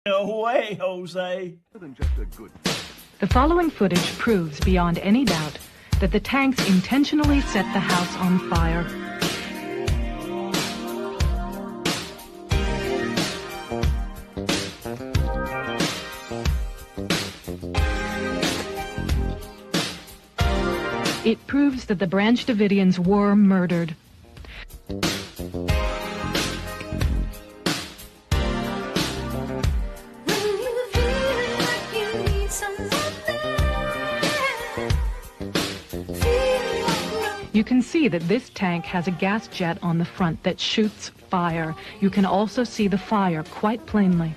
No way, Jose. The following footage proves beyond any doubt that the tanks intentionally set the house on fire. It proves that the Branch Davidians were murdered. You can see that this tank has a gas jet on the front that shoots fire. You can also see the fire quite plainly.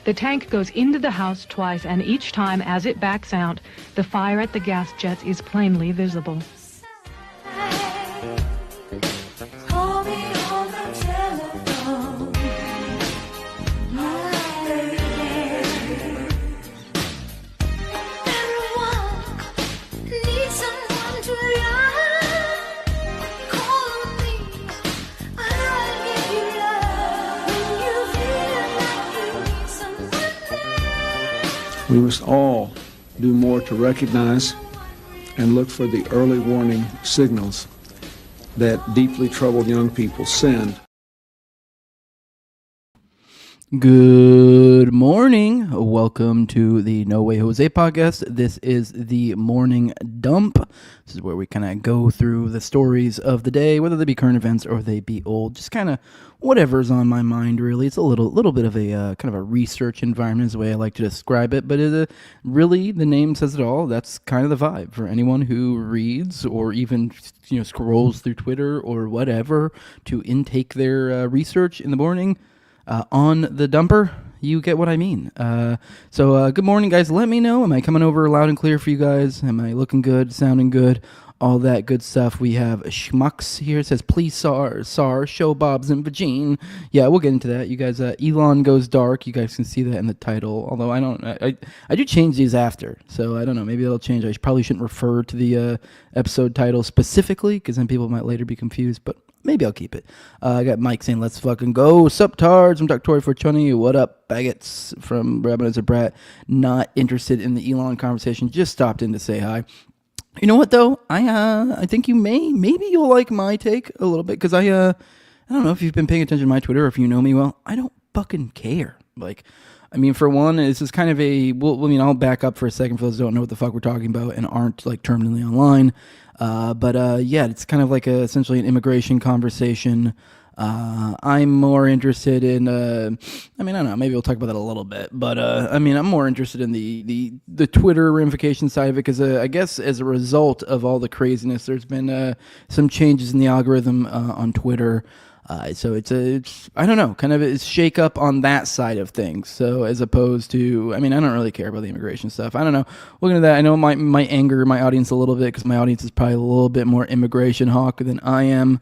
The tank goes into the house twice, and each time as it backs out, the fire at the gas jet is plainly visible. We must all do more to recognize and look for the early warning signals that deeply troubled young people send. Good morning. Welcome to the No Way Jose podcast. This is the morning dump. This is where we kind of go through the stories of the day, whether they be current events or they be old. Just kind of whatever's on my mind, really. It's a little bit of a kind of a research environment is the way I like to describe it. But really, the name says it all. That's kind of the vibe for anyone who reads or even scrolls through Twitter or whatever to intake their research in the morning. On the dumper, you get what I mean. So good morning, guys. Let me know. Am I coming over loud and clear for you guys? Am I looking good, sounding good? All that good stuff. We have Schmucks here. It says, please, SAR, show Bob's and Vagine. Yeah, we'll get into that. You guys, Elon goes dark. You guys can see that in the title. Although I do change these after. So I don't know. Maybe it'll change. I probably shouldn't refer to the episode title specifically because then people might later be confused. But maybe I'll keep it. I got Mike saying, let's fucking go. Sup, tards? I'm Dr. Tori Fortuny. What up, baguettes from Rabbit as a Brat? Not interested in the Elon conversation. Just stopped in to say hi. You know what, though? I think maybe you'll like my take a little bit. Because I don't know if you've been paying attention to my Twitter or if you know me well. I don't fucking care. For one, this is kind of I'll back up for a second for those who don't know what the fuck we're talking about and aren't, terminally online. Yeah, it's kind of essentially an immigration conversation. I'm more interested in, I don't know, maybe we'll talk about that a little bit, but, I'm more interested in the Twitter ramification side of it, because, I guess as a result of all the craziness, there's been, some changes in the algorithm, on Twitter. So it's I don't know, kind of a shake up on that side of things. So as opposed to, I don't really care about the immigration stuff. I don't know. We'll get into that. I know my anger my audience a little bit because my audience is probably a little bit more immigration hawk than I am.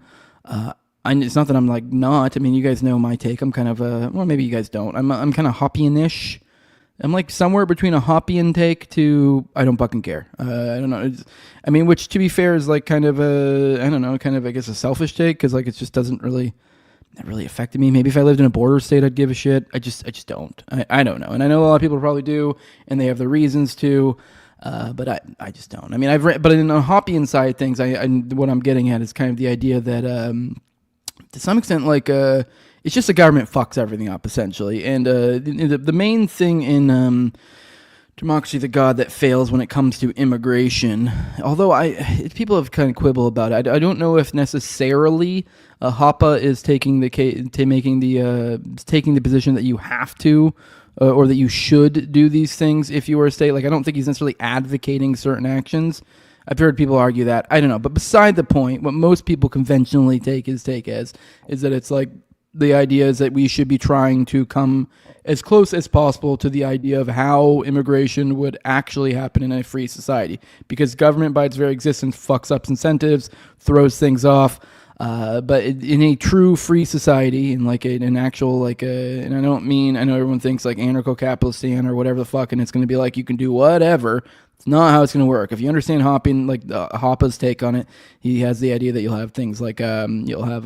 It's not that I'm not. You guys know my take. I'm kind of well, maybe you guys don't. I'm kind of Hoppian-ish. I'm somewhere between a Hoppian take to I don't fucking care. I don't know. Which to be fair is kind of a, I don't know, kind of I guess a selfish take because it just doesn't really, that really affected me. Maybe if I lived in a border state, I'd give a shit. I just don't. I don't know, and I know a lot of people probably do, and they have the reasons to. But I just don't. I've read, but in the Hoppian side of things, what I'm getting at is kind of the idea that to some extent it's just the government fucks everything up, essentially. And the main thing in democracy, the god that fails when it comes to immigration, although people have kind of quibble about it. I don't know if necessarily Hoppe is taking the position that you have to or that you should do these things if you were a state. I don't think he's necessarily advocating certain actions. I've heard people argue that. I don't know. But beside the point, what most people conventionally take as is that it's the idea is that we should be trying to come as close as possible to the idea of how immigration would actually happen in a free society. Because government, by its very existence, fucks up incentives, throws things off. But in a true free society, in an actual, and I don't mean, I know everyone thinks anarcho-capitalist or whatever the fuck, and it's going to be you can do whatever. It's not how it's going to work. If you understand Hopping, like Hoppa's take on it, he has the idea that you'll have things like you'll have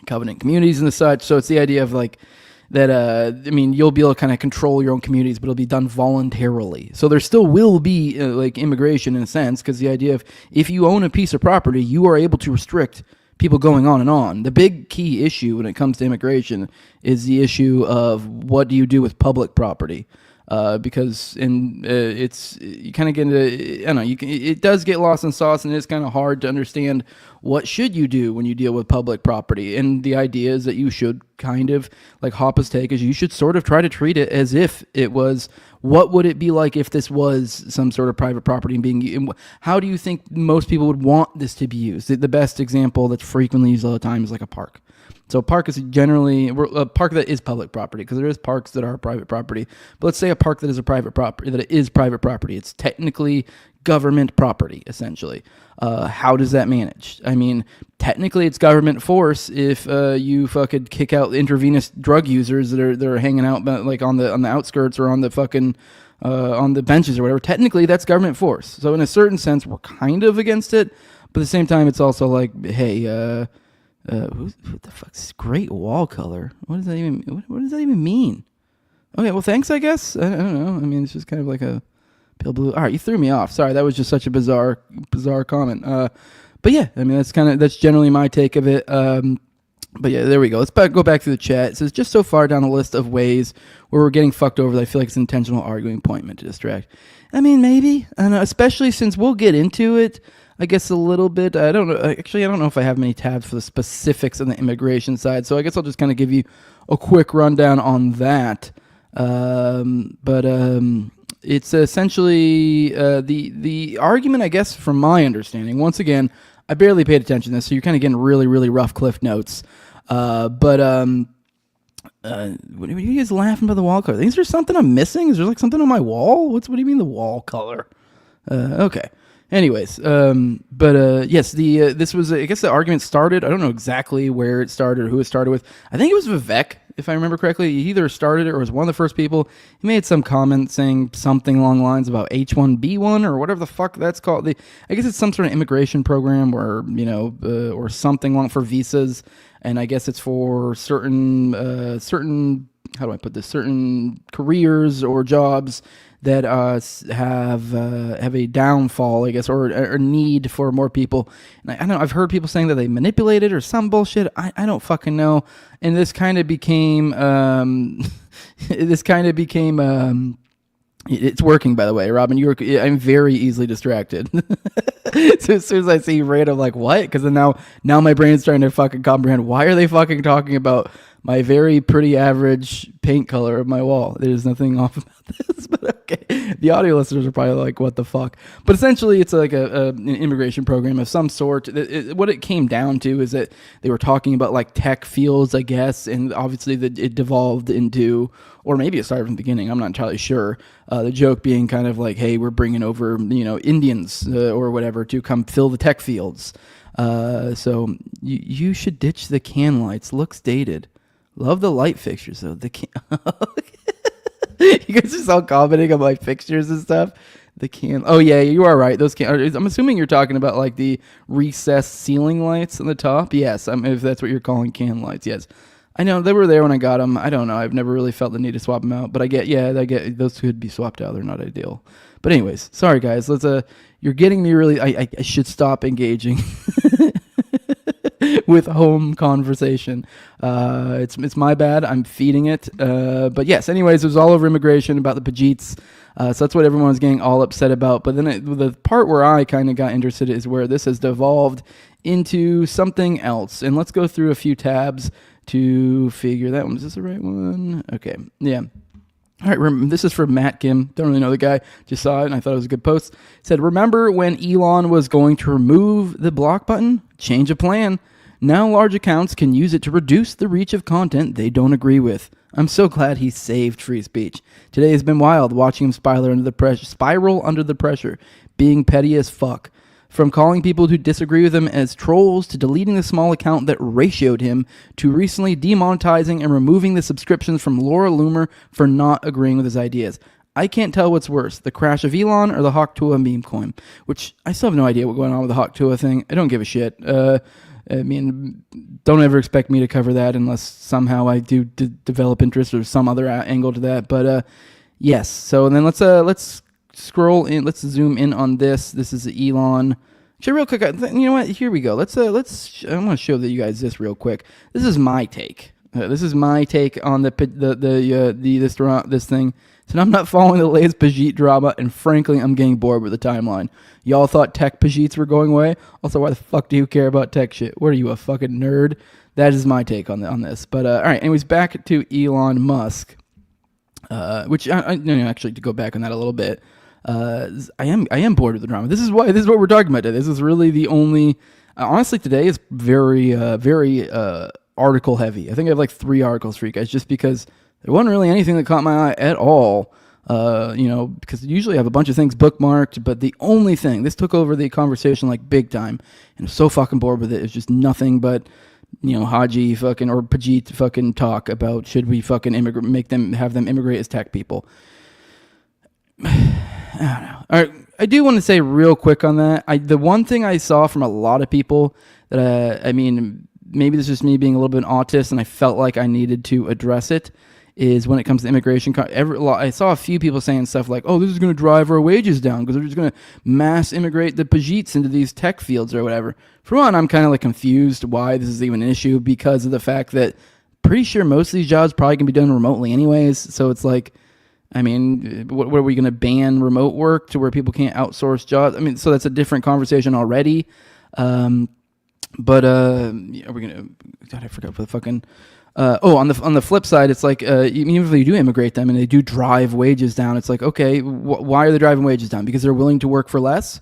covenant communities and the such. So it's the idea of like that. I mean, you'll be able to kind of control your own communities, but it'll be done voluntarily. So there still will be like immigration in a sense, because the idea of if you own a piece of property, you are able to restrict people going on and on. The big key issue when it comes to immigration is the issue of what do you do with public property. Because it's you kind of get into, I don't know, it does get lost in sauce, and it's kind of hard to understand what should you do when you deal with public property. And the idea is that you should kind of, like Hoppa's take is, you should sort of try to treat it as if it was, what would it be like if this was some sort of private property and being, how do you think most people would want this to be used? The best example that's frequently used all the time is like a park. So a park is generally a park that is public property, because there is parks that are private property. But let's say a park that is a private property, that it is private property. It's technically government property, essentially. How does that manage? I mean, technically it's government force if you fucking kick out intravenous drug users that are hanging out like on the outskirts or on the fucking on the benches or whatever. Technically that's government force. So in a certain sense we're kind of against it, but at the same time it's also like, hey, who the fuck's this great wall color? What does that even mean? Okay, well, thanks, I guess. I don't know. I mean, it's just kind of like a pale blue. All right, you threw me off. Sorry, that was just such a bizarre comment. But yeah, I mean, that's generally my take of it. But yeah, there we go. Let's go back through the chat. It says, just so far down the list of ways where we're getting fucked over that I feel like it's an intentional arguing point meant to distract. I mean, maybe. I don't know, especially since we'll get into it, I guess, a little bit. I don't know. Actually, I don't know if I have many tabs for the specifics on the immigration side, so I guess I'll just kind of give you a quick rundown on that. But it's essentially the argument, I guess, from my understanding. Once again, I barely paid attention to this, so you're kind of getting really, really rough cliff notes. What are you guys laughing about the wall color? Is there something I'm missing? Is there like something on my wall? What do you mean the wall color? Okay. Anyways, yes, this was, I guess the argument started, I don't know exactly where it started or who it started with. I think it was McVeigh, if I remember correctly. He either started it or was one of the first people. He made some comment saying something along the lines about H-1B1 or whatever the fuck that's called. I guess it's some sort of immigration program where, or something along for visas. And I guess it's for certain, how do I put this? Certain careers or jobs that have a downfall, I guess, or need for more people. And I don't know, I've heard people saying that they manipulated or some bullshit. I don't fucking know. And this kind of became it's working, by the way, Robin. I'm very easily distracted. So as soon as I see red, I'm like, what? Because then now my brain's trying to fucking comprehend, why are they fucking talking about my very pretty average paint color of my wall? There's nothing off about this, but okay. The audio listeners are probably like, what the fuck? But essentially, it's like an immigration program of some sort. What it came down to is that they were talking about like tech fields, I guess, and obviously it devolved into, or maybe it started from the beginning, I'm not entirely sure. The joke being kind of like, hey, we're bringing over, Indians or whatever to come fill the tech fields. So you should ditch the can lights. Looks dated. Love the light fixtures though. You guys are just all commenting on my fixtures and stuff. Oh yeah, you are right. Those I'm assuming you're talking about like the recessed ceiling lights on the top. Yes, if that's what you're calling can lights. Yes, I know they were there when I got them. I don't know. I've never really felt the need to swap them out, but I get those could be swapped out. They're not ideal. But anyways, sorry guys. You're getting me really. I should stop engaging with home conversation. It's my bad. I'm feeding it. But yes, anyways, it was all over immigration about the Pajeets. So that's what everyone was getting all upset about. But then the part where I kind of got interested is where this has devolved into something else. And let's go through a few tabs to figure that one. Is this the right one? Okay. Yeah. All right, this is from Matt Kim. Don't really know the guy. Just saw it, and I thought it was a good post. It said, remember when Elon was going to remove the block button? Change of plan. Now large accounts can use it to reduce the reach of content they don't agree with. I'm so glad he saved free speech. Today has been wild, watching him spiral under the pressure, being petty as fuck. From calling people who disagree with him as trolls to deleting the small account that ratioed him to recently demonetizing and removing the subscriptions from Laura Loomer for not agreeing with his ideas. I can't tell what's worse, the crash of Elon or the Hawk Tuah meme coin, which I still have no idea what's going on with the Hawk Tuah thing. I don't give a shit. I mean, don't ever expect me to cover that unless somehow I do develop interest or some other angle to that. But yes, so then let's scroll in. Let's zoom in on this. This is Elon. Actually, real quick, you know what? Here we go. I'm going to show you guys this real quick. This is my take. This is my take on this thing. So I'm not following the latest Pajit drama, and frankly, I'm getting bored with the timeline. Y'all thought tech Pajits were going away? Also, why the fuck do you care about tech shit? What are you, a fucking nerd? That is my take on this. But all right, anyways, back to Elon Musk, which actually to go back on that a little bit. I am bored with the drama. This is what we're talking about today. This is really the only. Honestly, today is very article heavy. I think I have like 3 articles for you guys, just because there wasn't really anything that caught my eye at all. Because usually I have a bunch of things bookmarked, but the only thing, this took over the conversation like big time, and I'm so fucking bored with it. It's just nothing but, Haji fucking or Pajit fucking talk about should we fucking have them immigrate as tech people. I don't know. All right, I do want to say real quick on that. The one thing I saw from a lot of people that maybe this is just me being a little bit autist, and I felt like I needed to address it, is when it comes to immigration. I saw a few people saying stuff like, oh, this is going to drive our wages down because they're just going to mass immigrate the Pajits into these tech fields or whatever. For one, I'm kind of like confused why this is even an issue, because of the fact that pretty sure most of these jobs probably can be done remotely anyways. So it's like, what are we going to ban remote work to where people can't outsource jobs? So that's a different conversation already. Are we going to, God, I forgot what the fucking, on the flip side, it's like, even if you do immigrate them and they do drive wages down, it's like, okay, why are they driving wages down? Because they're willing to work for less?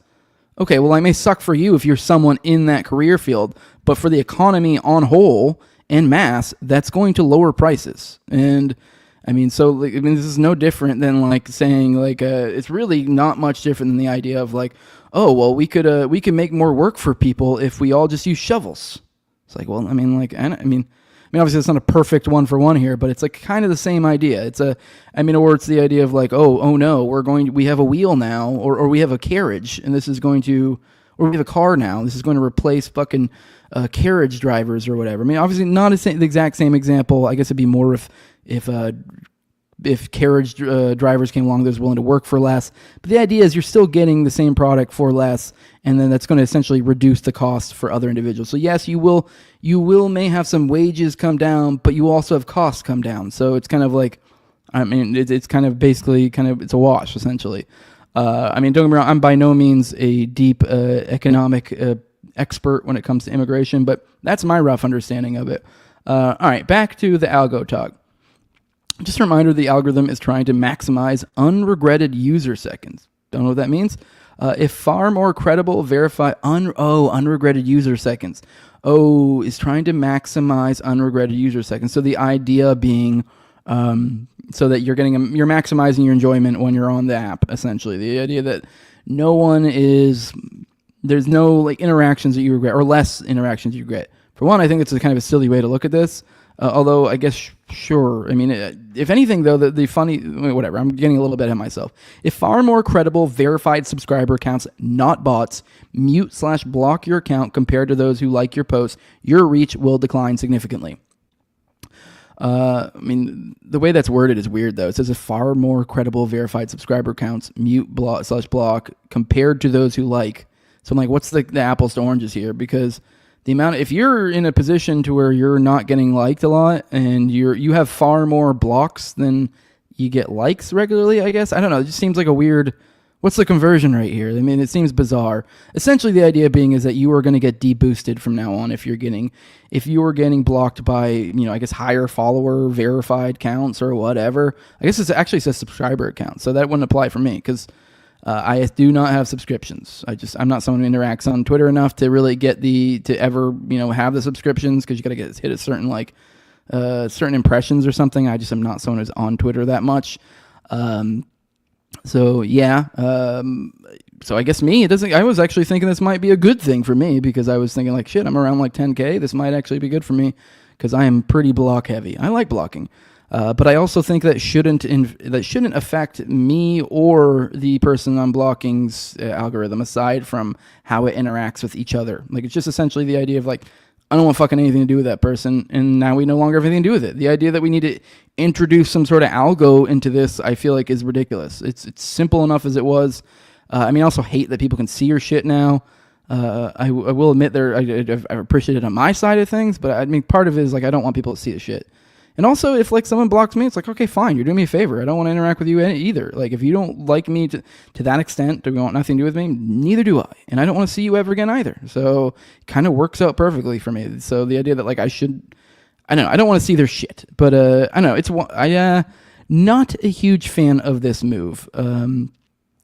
Okay, well, I may suck for you if you're someone in that career field, but for the economy on whole en masse, that's going to lower prices. And this is no different than like saying like, it's really not much different than the idea of like, oh, well, we could make more work for people if we all just use shovels. It's like, well, obviously it's not a perfect one-for-one here, but it's like kind of the same idea. It's or it's the idea of like, oh no, we have a wheel now, or we have a carriage, and this is going to, or we have a car now, this is going to replace fucking carriage drivers or whatever. Obviously not the exact same example. I guess it'd be more if carriage drivers came along that was willing to work for less. But the idea is you're still getting the same product for less, and then that's going to essentially reduce the cost for other individuals. So yes, you may have some wages come down, but you also have costs come down. So it's kind of like, it's kind of basically it's a wash essentially. Don't get me wrong, I'm by no means a deep economic expert when it comes to immigration, but that's my rough understanding of it. All right, back to the algo talk. Just a reminder, the algorithm is trying to maximize unregretted user seconds. Don't know what that means. If far more credible, verify unregretted user seconds. Is trying to maximize unregretted user seconds. So the idea being, so that you're maximizing your enjoyment when you're on the app. Essentially, the idea that there's no like interactions that you regret, or less interactions you regret. For one, I think it's a kind of a silly way to look at this. Although I guess, sure. If anything, though, the funny, whatever, I'm getting a little bit ahead of myself. If far more credible, verified subscriber accounts, not bots, mute/block your account compared to those who like your posts, your reach will decline significantly. The way that's worded is weird, though. It says if far more credible, verified subscriber accounts, mute/block compared to those who like. So I'm like, what's the apples to oranges here? Because the amount, if you're in a position to where you're not getting liked a lot and you have far more blocks than you get likes regularly, I guess. I don't know. It just seems like a weird, what's the conversion rate here? It seems bizarre. Essentially, the idea being is that you are going to get deboosted from now on if you are getting blocked by, I guess higher follower verified counts or whatever. I guess it actually says subscriber accounts. So that wouldn't apply for me because I do not have subscriptions. I'm not someone who interacts on Twitter enough to really get to ever, have the subscriptions, because you got to hit a certain certain impressions or something. I just am not someone who's on Twitter that much. So I guess I was actually thinking this might be a good thing for me, because I was thinking like, shit, I'm around like 10K. This might actually be good for me because I am pretty block heavy. I like blocking. But I also think that shouldn't affect me or the person I'm blocking's algorithm, aside from how it interacts with each other. Like, it's just essentially the idea of like, I don't want fucking anything to do with that person, and now we no longer have anything to do with it. The idea that we need to introduce some sort of algo into this, I feel like, is ridiculous. It's simple enough as it was. I also hate that people can see your shit now. I will admit I've appreciated it on my side of things, but I mean, part of it is like, I don't want people to see the shit. And also, if like someone blocks me, it's like, okay, fine, you're doing me a favor. I don't want to interact with you either. Like, if you don't like me to that extent, or you want nothing to do with me, neither do I. And I don't want to see you ever again either. So it kind of works out perfectly for me. So the idea that like I don't want to see their shit, but I know not a huge fan of this move.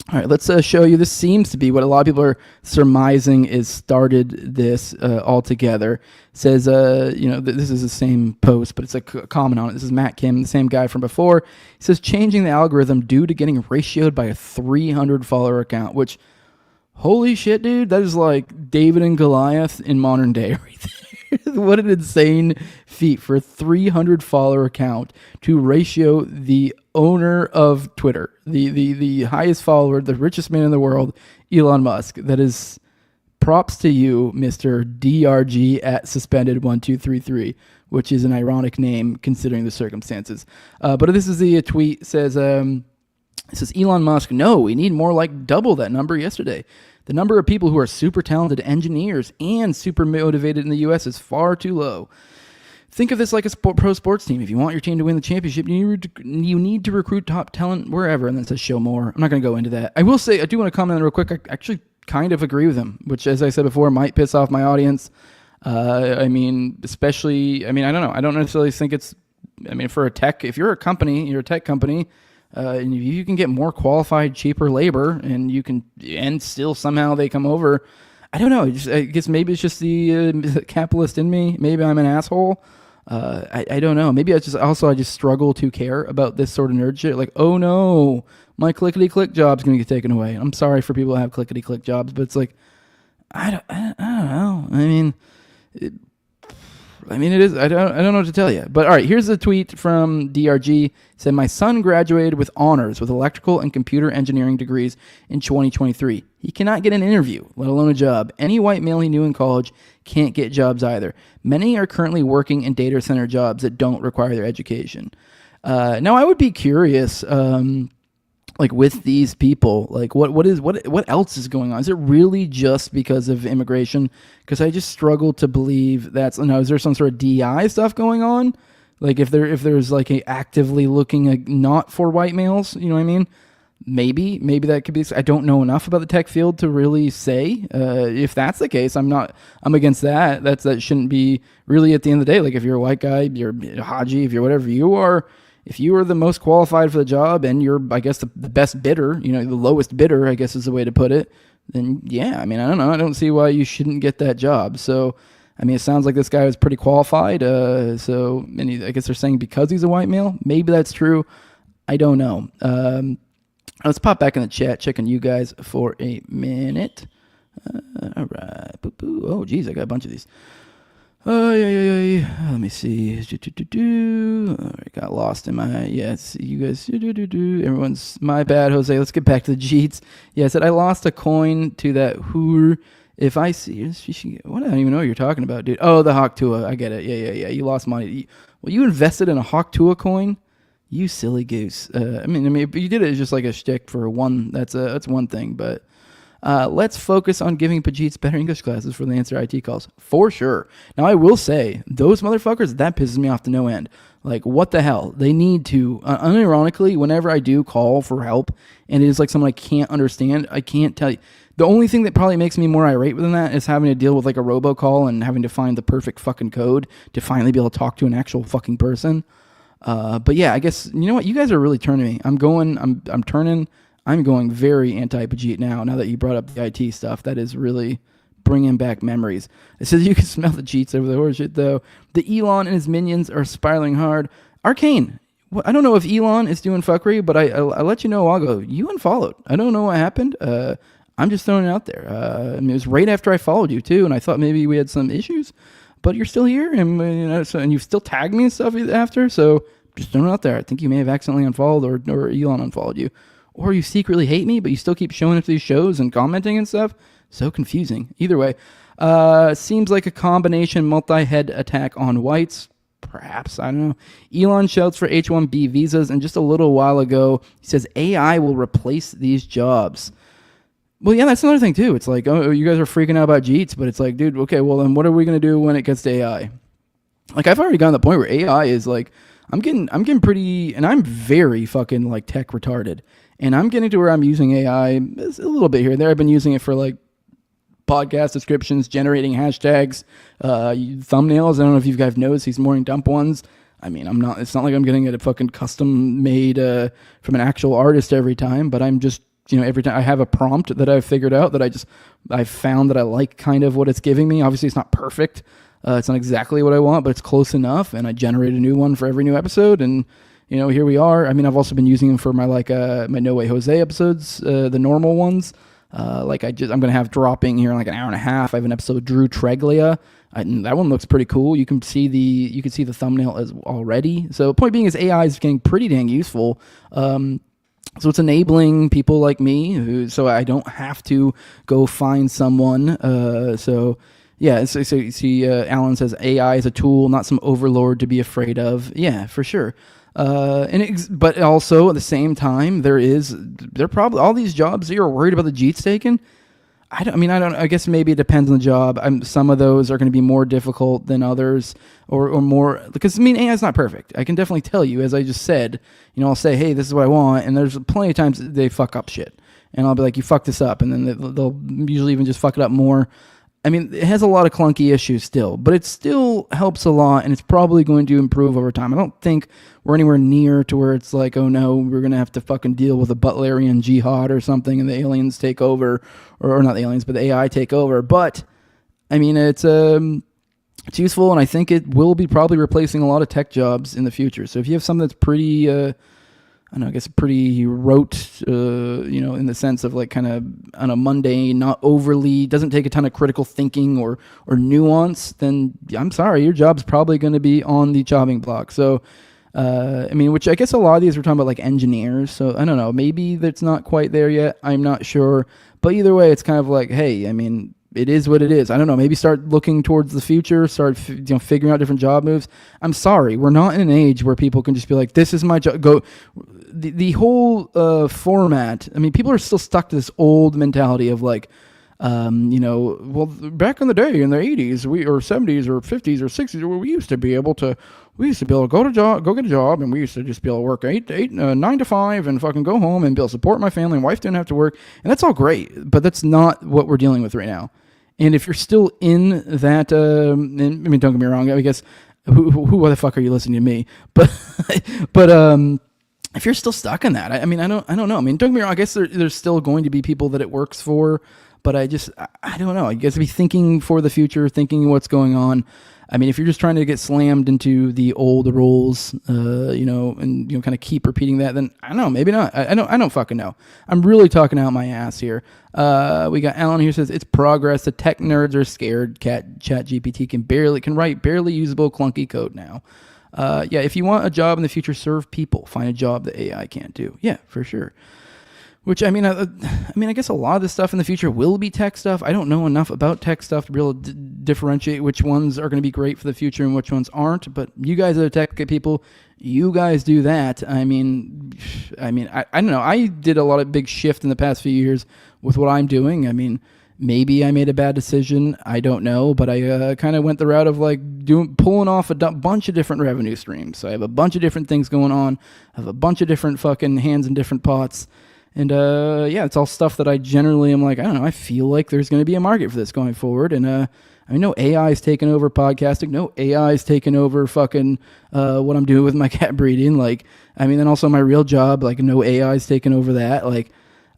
All right, let's show you. This seems to be what a lot of people are surmising is started this altogether. It says, this is the same post, but it's a comment on it. This is Matt Kim, the same guy from before. He says, changing the algorithm due to getting ratioed by a 300-follower account, which, holy shit, dude, that is like David and Goliath in modern day right there. What an insane feat for a 300-follower account to ratio the owner of Twitter, the highest follower, the richest man in the world, Elon Musk. That is props to you, Mr. DRG at suspended 1233, which is an ironic name considering the circumstances. But this is the tweet. It says Elon Musk, no, we need more like double that number yesterday. The number of people who are super talented engineers and super motivated in the U.S. is far too low. Think of this like a pro sports team. If you want your team to win the championship, you need to recruit top talent wherever. And then it says show more. I'm not going to go into that. I will say, I do want to comment real quick. I actually kind of agree with him, which, as I said before, might piss off my audience. Especially, I don't know. I don't necessarily think it's, for a tech, if you're a company, you're a tech company, and if you can get more qualified, cheaper labor, and still somehow they come over, I don't know. I guess maybe it's just the capitalist in me. Maybe I'm an asshole. I don't know. Maybe I just struggle to care about this sort of nerd shit. Like, oh no, my clickety-click job's going to get taken away. I'm sorry for people who have clickety-click jobs, but it's like, I don't know. It is. I don't know what to tell you. But all right, here's a tweet from DRG. It said, my son graduated with honors with electrical and computer engineering degrees in 2023. He cannot get an interview, let alone a job. Any white male he knew in college can't get jobs either. Many are currently working in data center jobs that don't require their education. Now, I would be curious, like with these people, like what else is going on? Is it really just because of immigration? Because I just struggle to believe is there some sort of DI stuff going on? Like if there's like a actively looking not for white males, you know what I mean? Maybe that could be. I don't know enough about the tech field to really say. If that's the case, I'm against that. That shouldn't be really at the end of the day. Like if you're a white guy, you're a Haji, if you're whatever you are. If you are the most qualified for the job and you're, I guess, the best bidder, the lowest bidder, I guess is the way to put it, then yeah, I don't know. I don't see why you shouldn't get that job. So, it sounds like this guy was pretty qualified. I guess they're saying because he's a white male. Maybe that's true. I don't know. Let's pop back in the chat, checking you guys for a minute. All right. Oh, geez, I got a bunch of these. Oh, yeah. Let me see. I got lost in my... Yes, you guys... Everyone's... My bad, Jose. Let's get back to the Jeets. Yeah, I said I lost a coin to that Hoor. If I see... What? I don't even know what you're talking about, dude. Oh, the Hawk Tua. I get it. Yeah. You lost money. You invested in a Hawk Tua coin? You silly goose. If you did it as just like a shtick for one, that's one thing, but... let's focus on giving Pajits better English classes for the answer IT calls. For sure. Now, I will say, those motherfuckers, that pisses me off to no end. Like, what the hell? They need to, unironically, whenever I do call for help, and it is like someone I can't understand, I can't tell you. The only thing that probably makes me more irate than that is having to deal with like a robocall and having to find the perfect fucking code to finally be able to talk to an actual fucking person. But yeah, I guess, you know what? You guys are really turning me. I'm going very anti-Pajit now that you brought up the IT stuff. That is really bringing back memories. It says you can smell the cheats over the horseshit, though. The Elon and his minions are spiraling hard. Arcane. I don't know if Elon is doing fuckery, but I let you know, I'll go, you unfollowed. I don't know what happened. I'm just throwing it out there. It was right after I followed you, too, and I thought maybe we had some issues. But you're still here, and and you still tagged me and stuff after, so Just throwing it out there. I think you may have accidentally unfollowed or Elon unfollowed you. Or you secretly hate me, but you still keep showing up to these shows and commenting and stuff. So confusing. Either way. Seems like a combination multi-head attack on whites. Perhaps. I don't know. Elon shouts for H-1B visas, and just a little while ago, he says AI will replace these jobs. Well, yeah, that's another thing, too. It's like, oh, you guys are freaking out about JEETs, but it's like, dude, okay, well, then what are we going to do when it gets to AI? Like, I've already gotten to the point where AI is like, I'm getting pretty, and I'm very fucking, like, tech retarded. And I'm getting to where I'm using AI a little bit here and there. I've been using it for, like, podcast descriptions, generating hashtags, thumbnails. I don't know if you guys noticed these morning dump ones. I mean, it's not like I'm getting a fucking custom made from an actual artist every time, but I'm just, every time I have a prompt that I've figured out that I found that I like kind of what it's giving me. Obviously it's not perfect. It's not exactly what I want, but it's close enough. And I generate a new one for every new episode. And, here we are. I mean, I've also been using them for my my No Way Jose episodes, the normal ones. I'm going to have dropping here in like an hour and a half. I have an episode with Drew Treglia. That one looks pretty cool. You can see the thumbnail as already. So point being is AI is getting pretty dang useful. So it's enabling people like me so I don't have to go find someone. So you see, Alan says AI is a tool, not some overlord to be afraid of. Yeah, for sure. But also at the same time, there probably all these jobs that you're worried about the JEETs taken. I guess maybe it depends on the job. Some of those are going to be more difficult than others or more, because AI is not perfect. I can definitely tell you, as I just said, I'll say, hey, this is what I want. And there's plenty of times they fuck up shit and I'll be like, you fucked this up. And then they'll usually even just fuck it up more. I mean, it has a lot of clunky issues still, but it still helps a lot, and it's probably going to improve over time. I don't think we're anywhere near to where it's like, oh no, we're going to have to fucking deal with a Butlerian jihad or something, and the aliens take over, or not the aliens, but the AI take over. But, I mean, it's useful, and I think it will be probably replacing a lot of tech jobs in the future. So if you have something that's pretty... pretty rote, in the sense of like kind of on a mundane, not overly, doesn't take a ton of critical thinking or nuance, then I'm sorry, your job's probably going to be on the chopping block. So, which I guess a lot of these we're talking about like engineers. So I don't know, maybe that's not quite there yet. I'm not sure. But either way, it's kind of like, hey, I mean, it is what it is. I don't know. Maybe start looking towards the future. Start, figuring out different job moves. I'm sorry, we're not in an age where people can just be like, "This is my job." Go. The whole format. I mean, people are still stuck to this old mentality of like, well, back in the day, in the 80s, or 70s, or 50s, or 60s, we used to be able to go get a job, and we used to just be able to work 9 to 5, and fucking go home and be able to support my family. And wife didn't have to work, and that's all great, but that's not what we're dealing with right now. And if you're still in that, don't get me wrong. I guess who the fuck are you listening to me? But if you're still stuck in that, I don't know. I mean, don't get me wrong. I guess there's still going to be people that it works for, but I don't know. You guys be thinking for the future, thinking what's going on. I mean, if you're just trying to get slammed into the old roles, and kind of keep repeating that, then I don't know, maybe not. I don't fucking know. I'm really talking out my ass here. We got Alan here says it's progress. The tech nerds are scared. ChatGPT can write barely usable clunky code now. If you want a job in the future, serve people. Find a job that AI can't do. Yeah, for sure. Which, I guess a lot of this stuff in the future will be tech stuff. I don't know enough about tech stuff to be able to differentiate which ones are going to be great for the future and which ones aren't. But you guys are tech people. You guys do that. I don't know. I did a lot of big shift in the past few years with what I'm doing. I mean, maybe I made a bad decision. I don't know. But I kind of went the route of like pulling off a bunch of different revenue streams. So I have a bunch of different things going on. I have a bunch of different fucking hands in different pots. And, it's all stuff that I generally am like, I don't know, I feel like there's going to be a market for this going forward. And, no AI is taking over podcasting. No AI is taking over fucking what I'm doing with my cat breeding. Like, then also my real job, like, no AI is taking over that. Like,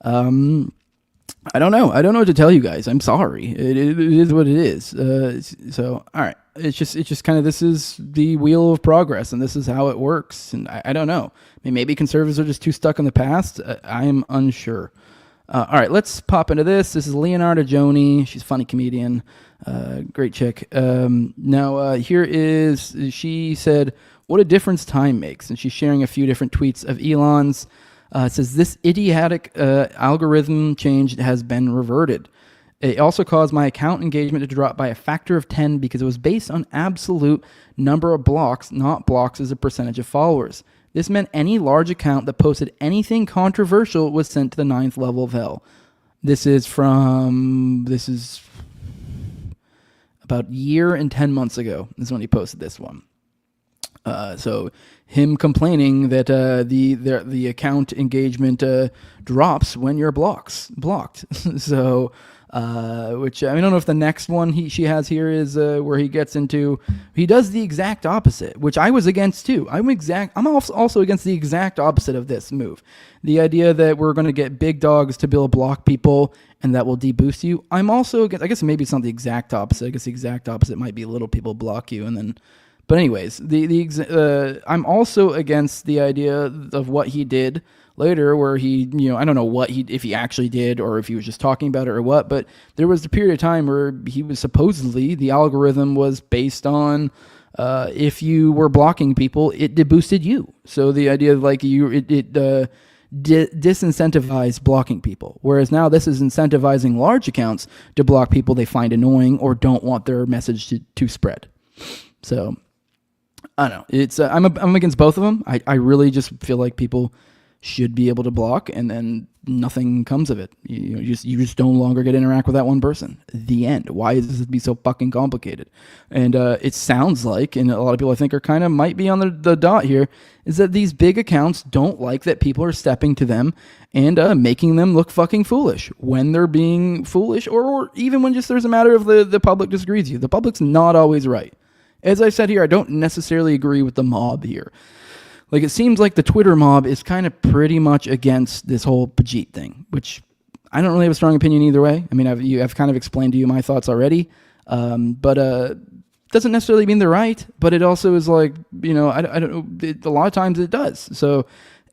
I don't know. I don't know what to tell you guys. I'm sorry. It is what it is. So, all right. It's just kind of, this is the wheel of progress, and this is how it works. And I don't know. Maybe conservatives are just too stuck in the past. I am unsure. All right, let's pop into this. This is Leonardo Joni. She's a funny comedian. Great chick. Now, here is, she said, what a difference time makes. And she's sharing a few different tweets of Elon's. It says, this idiotic algorithm change has been reverted. It also caused my account engagement to drop by a factor of 10 because it was based on absolute number of blocks, not blocks as a percentage of followers. This meant any large account that posted anything controversial was sent to the 9th level of hell. This is about a year and 10 months ago is when he posted this one. So him complaining that the account engagement drops when you're blocked. So which I don't know if the next one she has here is where he does the exact opposite, which I was against too. I'm also against the exact opposite of this move. The idea that we're going to get big dogs to be able to block people and that will deboost you. I'm also against, I guess maybe it's not the exact opposite. I guess the exact opposite might be little people block you and then. But anyways, I'm also against the idea of what he did later, where he, I don't know if he actually did or if he was just talking about it or what, but there was a period of time where he was supposedly, the algorithm was based on if you were blocking people, it deboosted you. So the idea of disincentivized blocking people, whereas now this is incentivizing large accounts to block people they find annoying or don't want their message to spread. So I don't know. It's I'm against both of them. I really just feel like people should be able to block, and then nothing comes of it. You just no longer get to interact with that one person. The end. Why is this be so fucking complicated? And it sounds like, and a lot of people I think are kind of might be on the dot here, is that these big accounts don't like that people are stepping to them and making them look fucking foolish when they're being foolish, or even when just there's a matter of the public disagrees with you. The public's not always right. As I said here, I don't necessarily agree with the mob here. Like, it seems like the Twitter mob is kind of pretty much against this whole Pajit thing, which I don't really have a strong opinion either way. I mean, I've kind of explained to you my thoughts already, but doesn't necessarily mean they're right. But it also is like, I don't know. A lot of times it does. So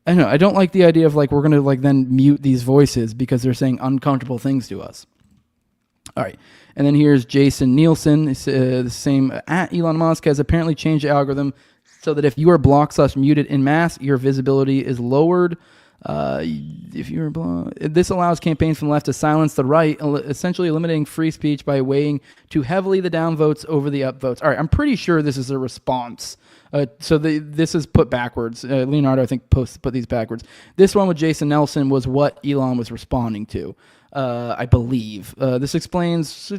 I don't know. I don't like the idea of like we're gonna like then mute these voices because they're saying uncomfortable things to us. All right. And then here's Jason Nielsen, the same at Elon Musk, has apparently changed the algorithm so that if you are blocked/muted en masse, your visibility is lowered. If you're this allows campaigns from the left to silence the right, essentially eliminating free speech by weighing too heavily the downvotes over the upvotes. All right, I'm pretty sure this is a response. So this is put backwards. Leonardo, I think, put these backwards. This one with Jason Nelson was what Elon was responding to. I believe. This explains...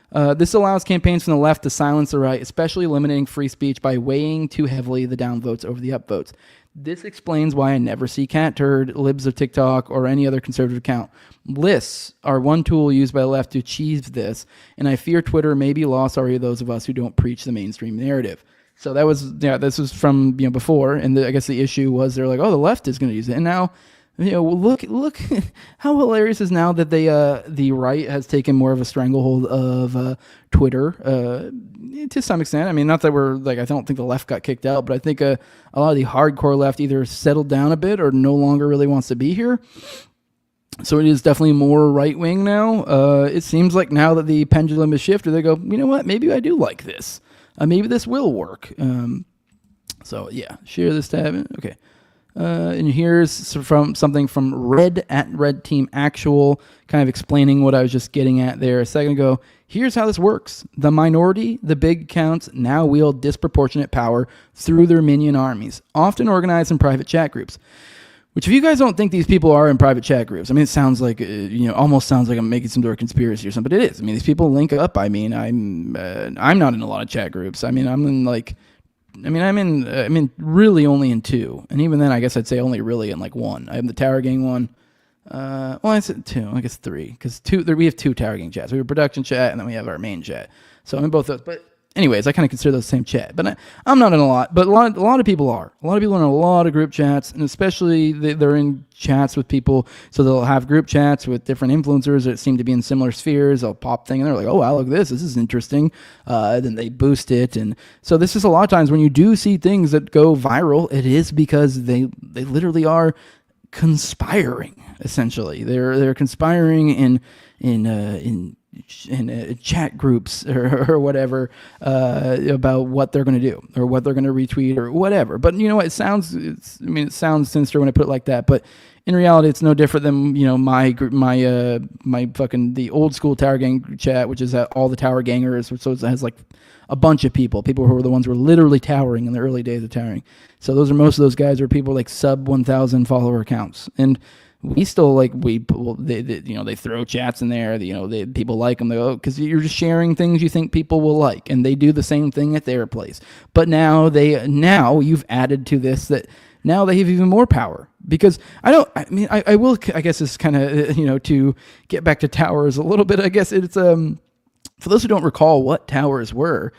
this allows campaigns from the left to silence the right, especially eliminating free speech by weighing too heavily the downvotes over the upvotes. This explains why I never see cat turd, libs of TikTok, or any other conservative account. Lists are one tool used by the left to achieve this, and I fear Twitter may be lost already those of us who don't preach the mainstream narrative. So that was, this was from before, and I guess the issue was they're like, oh, the left is going to use it, and now... look how hilarious is now that the right has taken more of a stranglehold of Twitter to some extent. I mean, not that we're like, I don't think the left got kicked out, but I think a lot of the hardcore left either settled down a bit or no longer really wants to be here. So it is definitely more right wing now. It seems like now that the pendulum is shifted, they go, you know what? Maybe I do like this. Maybe this will work. So yeah, share this tab. Okay. And here's something from Red Team Actual, kind of explaining what I was just getting at there a second ago. Here's how this works. The minority, the big accounts, now wield disproportionate power through their minion armies, often organized in private chat groups. Which, if you guys don't think these people are in private chat groups, I mean, it sounds like, almost sounds like I'm making some sort of conspiracy or something, but it is. I mean, these people link up. I mean, I'm not in a lot of chat groups. I mean, I'm in really only in two. And even then, I guess I'd say only really in like one. I have the Tower Gang one. I said two. I guess three. Because we have two Tower Gang chats. We have a production chat, and then we have our main chat. So I'm in both those. But anyways, I kind of consider those the same chat. But I'm not in a lot. But a lot of people are. A lot of people are in a lot of group chats. And especially they're in chats with people. So they'll have group chats with different influencers that seem to be in similar spheres. They'll pop thing. And they're like, oh, wow, look at this. This is interesting. Then they boost it. And so this is a lot of times when you do see things that go viral, it is because they literally are conspiring. Essentially, they're conspiring in chat groups or whatever about what they're going to do or what they're going to retweet or whatever. But you know what? It sounds sinister when I put it like that. But in reality, it's no different than my fucking the old school Tower Gang chat, which is all the Tower Gangers. So it has like a bunch of people who were the ones who were literally towering in the early days of towering. So most of those guys are people like sub 1,000 follower accounts. And we still they throw chats in there. People like them. They go, because you're just sharing things you think people will like, and they do the same thing at their place. But now you've added to this that now they have even more power, because I guess it's kind of to get back to towers a little bit. I guess it's for those who don't recall what towers were.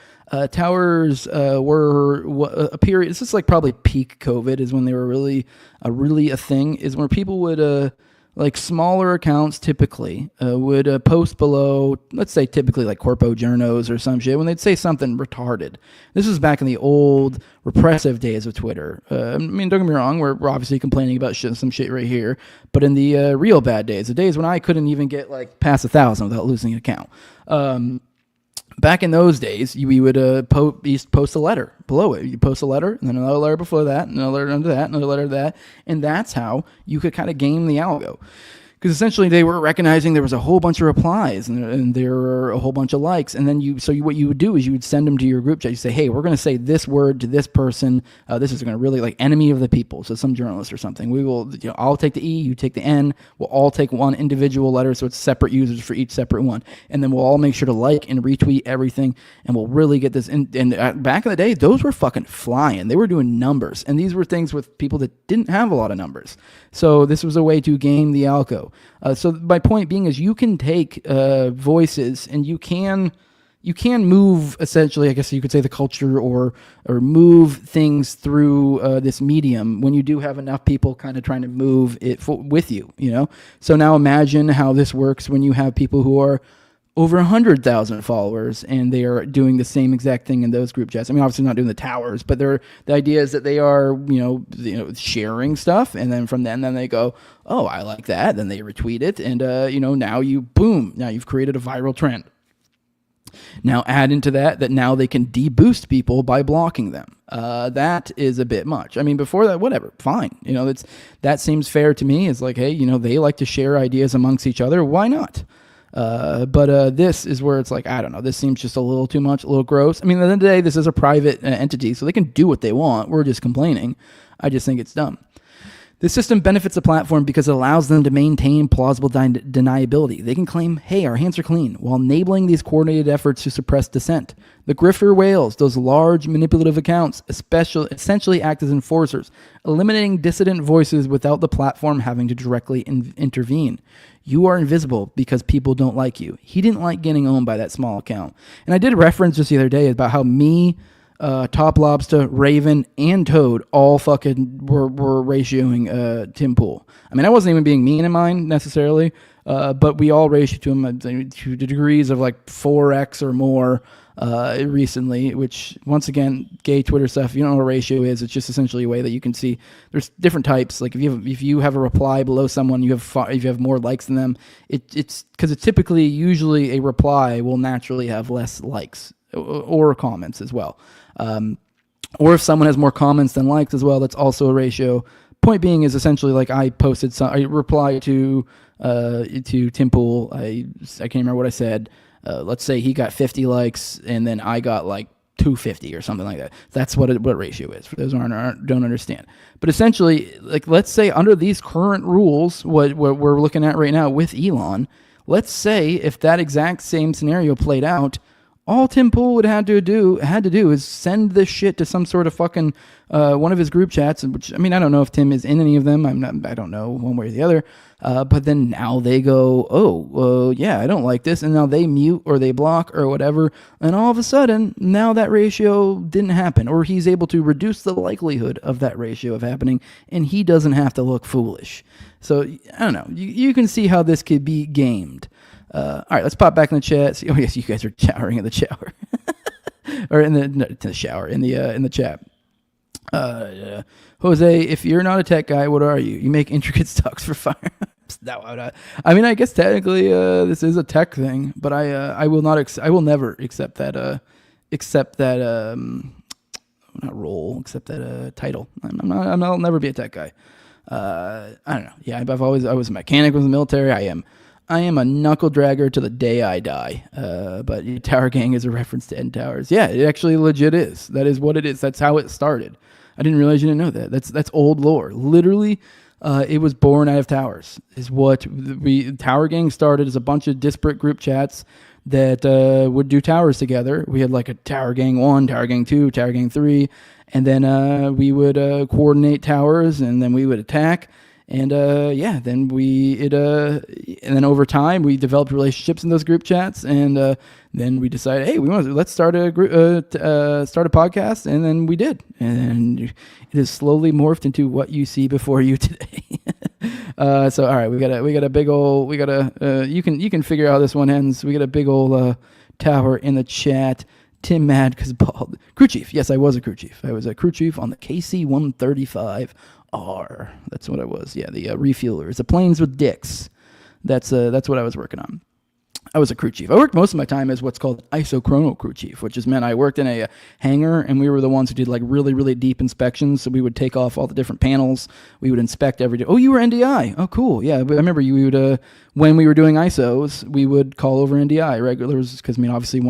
Towers were a period. This is like probably peak COVID is when they were really a thing. Is where people would like smaller accounts typically would post below, let's say typically like Corpo Journos or some shit, when they'd say something retarded. This was back in the old repressive days of Twitter. Don't get me wrong, we're obviously complaining about some shit right here, but in the real bad days, the days when I couldn't even get like past 1,000 without losing an account. Back in those days, we would post a letter below it. You post a letter, and then another letter before that, another letter under that, another letter to that, and that's how you could kind of game the algo. Because essentially they were recognizing there was a whole bunch of replies and there were a whole bunch of likes. And then what you would do is you would send them to your group chat. You say, hey, we're going to say this word to this person. This is going to really like enemy of the people. So some journalist or something. We will, I'll take the E, you take the N. We'll all take one individual letter. So it's separate users for each separate one. And then we'll all make sure to like and retweet everything. And we'll really get this. And back in the day, those were fucking flying. They were doing numbers. And these were things with people that didn't have a lot of numbers. So this was a way to game the algo. So my point being is you can take voices and you can move, essentially, I guess you could say, the culture or move things through this medium when you do have enough people kind of trying to move it with you, So now imagine how this works when you have people who are over 100,000 followers, and they are doing the same exact thing in those group chats. I mean, obviously not doing the towers, but the idea is that they are, sharing stuff, and then from then they go, oh, I like that. Then they retweet it, and now you've created a viral trend. Now add into that now they can deboost people by blocking them. That is a bit much. I mean, before that, whatever, fine. That seems fair to me. It's like, hey, they like to share ideas amongst each other. Why not? But this is where it's like, I don't know, this seems just a little too much, a little gross. I mean, at the end of the day, this is a private entity, so they can do what they want. We're just complaining. I just think it's dumb. This system benefits the platform because it allows them to maintain plausible deniability. They can claim, hey, our hands are clean, while enabling these coordinated efforts to suppress dissent. The grifter whales, those large manipulative accounts, essentially act as enforcers, eliminating dissident voices without the platform having to directly intervene. You are invisible because people don't like you. He didn't like getting owned by that small account. And I did reference just the other day about how me, Top Lobster, Raven, and Toad all fucking were ratioing Tim Pool. I mean, I wasn't even being mean in mine necessarily, but we all ratioed to him to the degrees of like 4x or more recently, which, once again, gay Twitter stuff, if you don't know what a ratio is, it's just essentially a way that you can see there's different types. Like if you have a reply below someone, if you have more likes than them, it's because it's usually a reply will naturally have less likes or comments as well. Or if someone has more comments than likes as well, that's also a ratio. Point being is essentially like I replied to Tim Pool. I can't remember what I said. Let's say he got 50 likes and then I got like 250 or something like that. That's what ratio is for those who don't understand. But essentially, like, let's say under these current rules, what we're looking at right now with Elon, let's say if that exact same scenario played out, all Tim Pool would had to do is send this shit to some sort of fucking one of his group chats. Which, I mean, I don't know if Tim is in any of them. I don't know one way or the other. But then now they go, yeah, I don't like this, and now they mute or they block or whatever, and all of a sudden now that ratio didn't happen, or he's able to reduce the likelihood of that ratio of happening, and he doesn't have to look foolish. So I don't know. You can see how this could be gamed. All right, let's pop back in the chat. Oh yes, you guys are showering in the shower, or in the shower in the chat. Jose, if you're not a tech guy, what are you? You make intricate stocks for firearms. No, I mean, I guess technically this is a tech thing, but I will not. I will never accept that. Accept that. Not role. Accept that title. I'll never be a tech guy. I don't know. Yeah, I was a mechanic with the military. I am a knuckle dragger to the day I die. But Tower Gang is a reference to End Towers. Yeah, it actually legit is. That is what it is. That's how it started. I didn't realize you didn't know that. That's old lore. Literally, it was born out of towers. Is what Tower Gang started as a bunch of disparate group chats that would do towers together. We had like a Tower Gang 1, Tower Gang 2, Tower Gang 3, and then we would coordinate towers, and then we would attack. And then and then over time we developed relationships in those group chats, and then we decided, hey, let's start a group, start a podcast, and then we did, and it has slowly morphed into what you see before you today. So all right, we got a big old, you can figure out how this one ends. We got a big old tower in the chat. Tim Mad because bald. Crew chief. Yes, I was a crew chief. I was a crew chief on the KC-135. That's what I was. Yeah, the refuelers, the planes with dicks. That's what I was working on. I was a crew chief. I worked most of my time as what's called isochronal crew chief, which just meant I worked in a hangar, and we were the ones who did like really, really deep inspections. So we would take off all the different panels. We would inspect every day. Oh, you were NDI. Oh, cool. Yeah, but I remember you would when we were doing ISOs, we would call over NDI regulars because obviously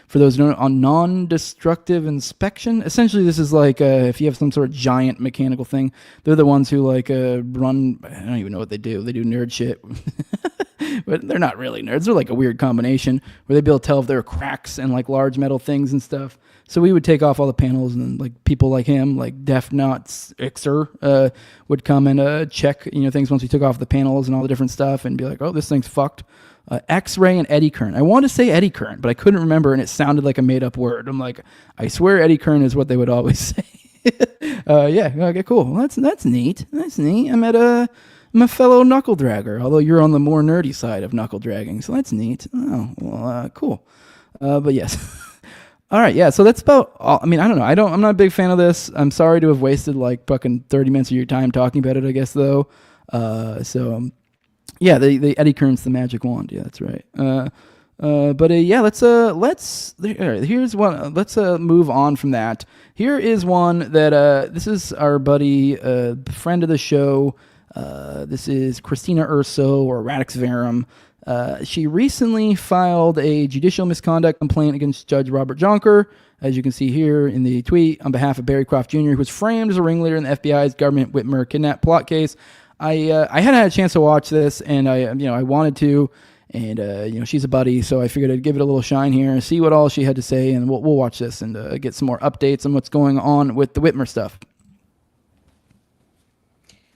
for those who don't know, on non-destructive inspection, essentially this is like if you have some sort of giant mechanical thing, they're the ones who like run. I don't even know what they do. They do nerd shit. But they're not really nerds. They're like a weird combination where they'd be able to tell if there are cracks and like large metal things and stuff. So we would take off all the panels, and then like people like him, like Def Knots Ixer, would come and check things once we took off the panels and all the different stuff, and be like, oh, this thing's fucked. X-ray and eddy current. I wanted to say eddy current, but I couldn't remember, and it sounded like a made-up word. I'm like, I swear eddy current is what they would always say. Yeah, okay, cool. Well, that's neat. That's neat. I'm a fellow knuckle dragger, although you're on the more nerdy side of knuckle dragging, so that's neat. Oh, well, cool. But yes. All right, yeah, so that's about all. I mean, I don't know. I'm not a big fan of this. I'm sorry to have wasted like fucking 30 minutes of your time talking about it, I guess, though. Yeah, the eddy current's the magic wand. Yeah, that's right. Here's one. Let's move on from that. Here is one that this is our buddy, friend of the show. This is Christina Urso, or Radix Verum. She recently filed a judicial misconduct complaint against Judge Robert Jonker, as you can see here in the tweet, on behalf of Barry Croft Jr., who was framed as a ringleader in the FBI's government Whitmer kidnap plot case. I hadn't had a chance to watch this, and I wanted to, and she's a buddy, so I figured I'd give it a little shine here, see what all she had to say, and we'll watch this and get some more updates on what's going on with the Whitmer stuff.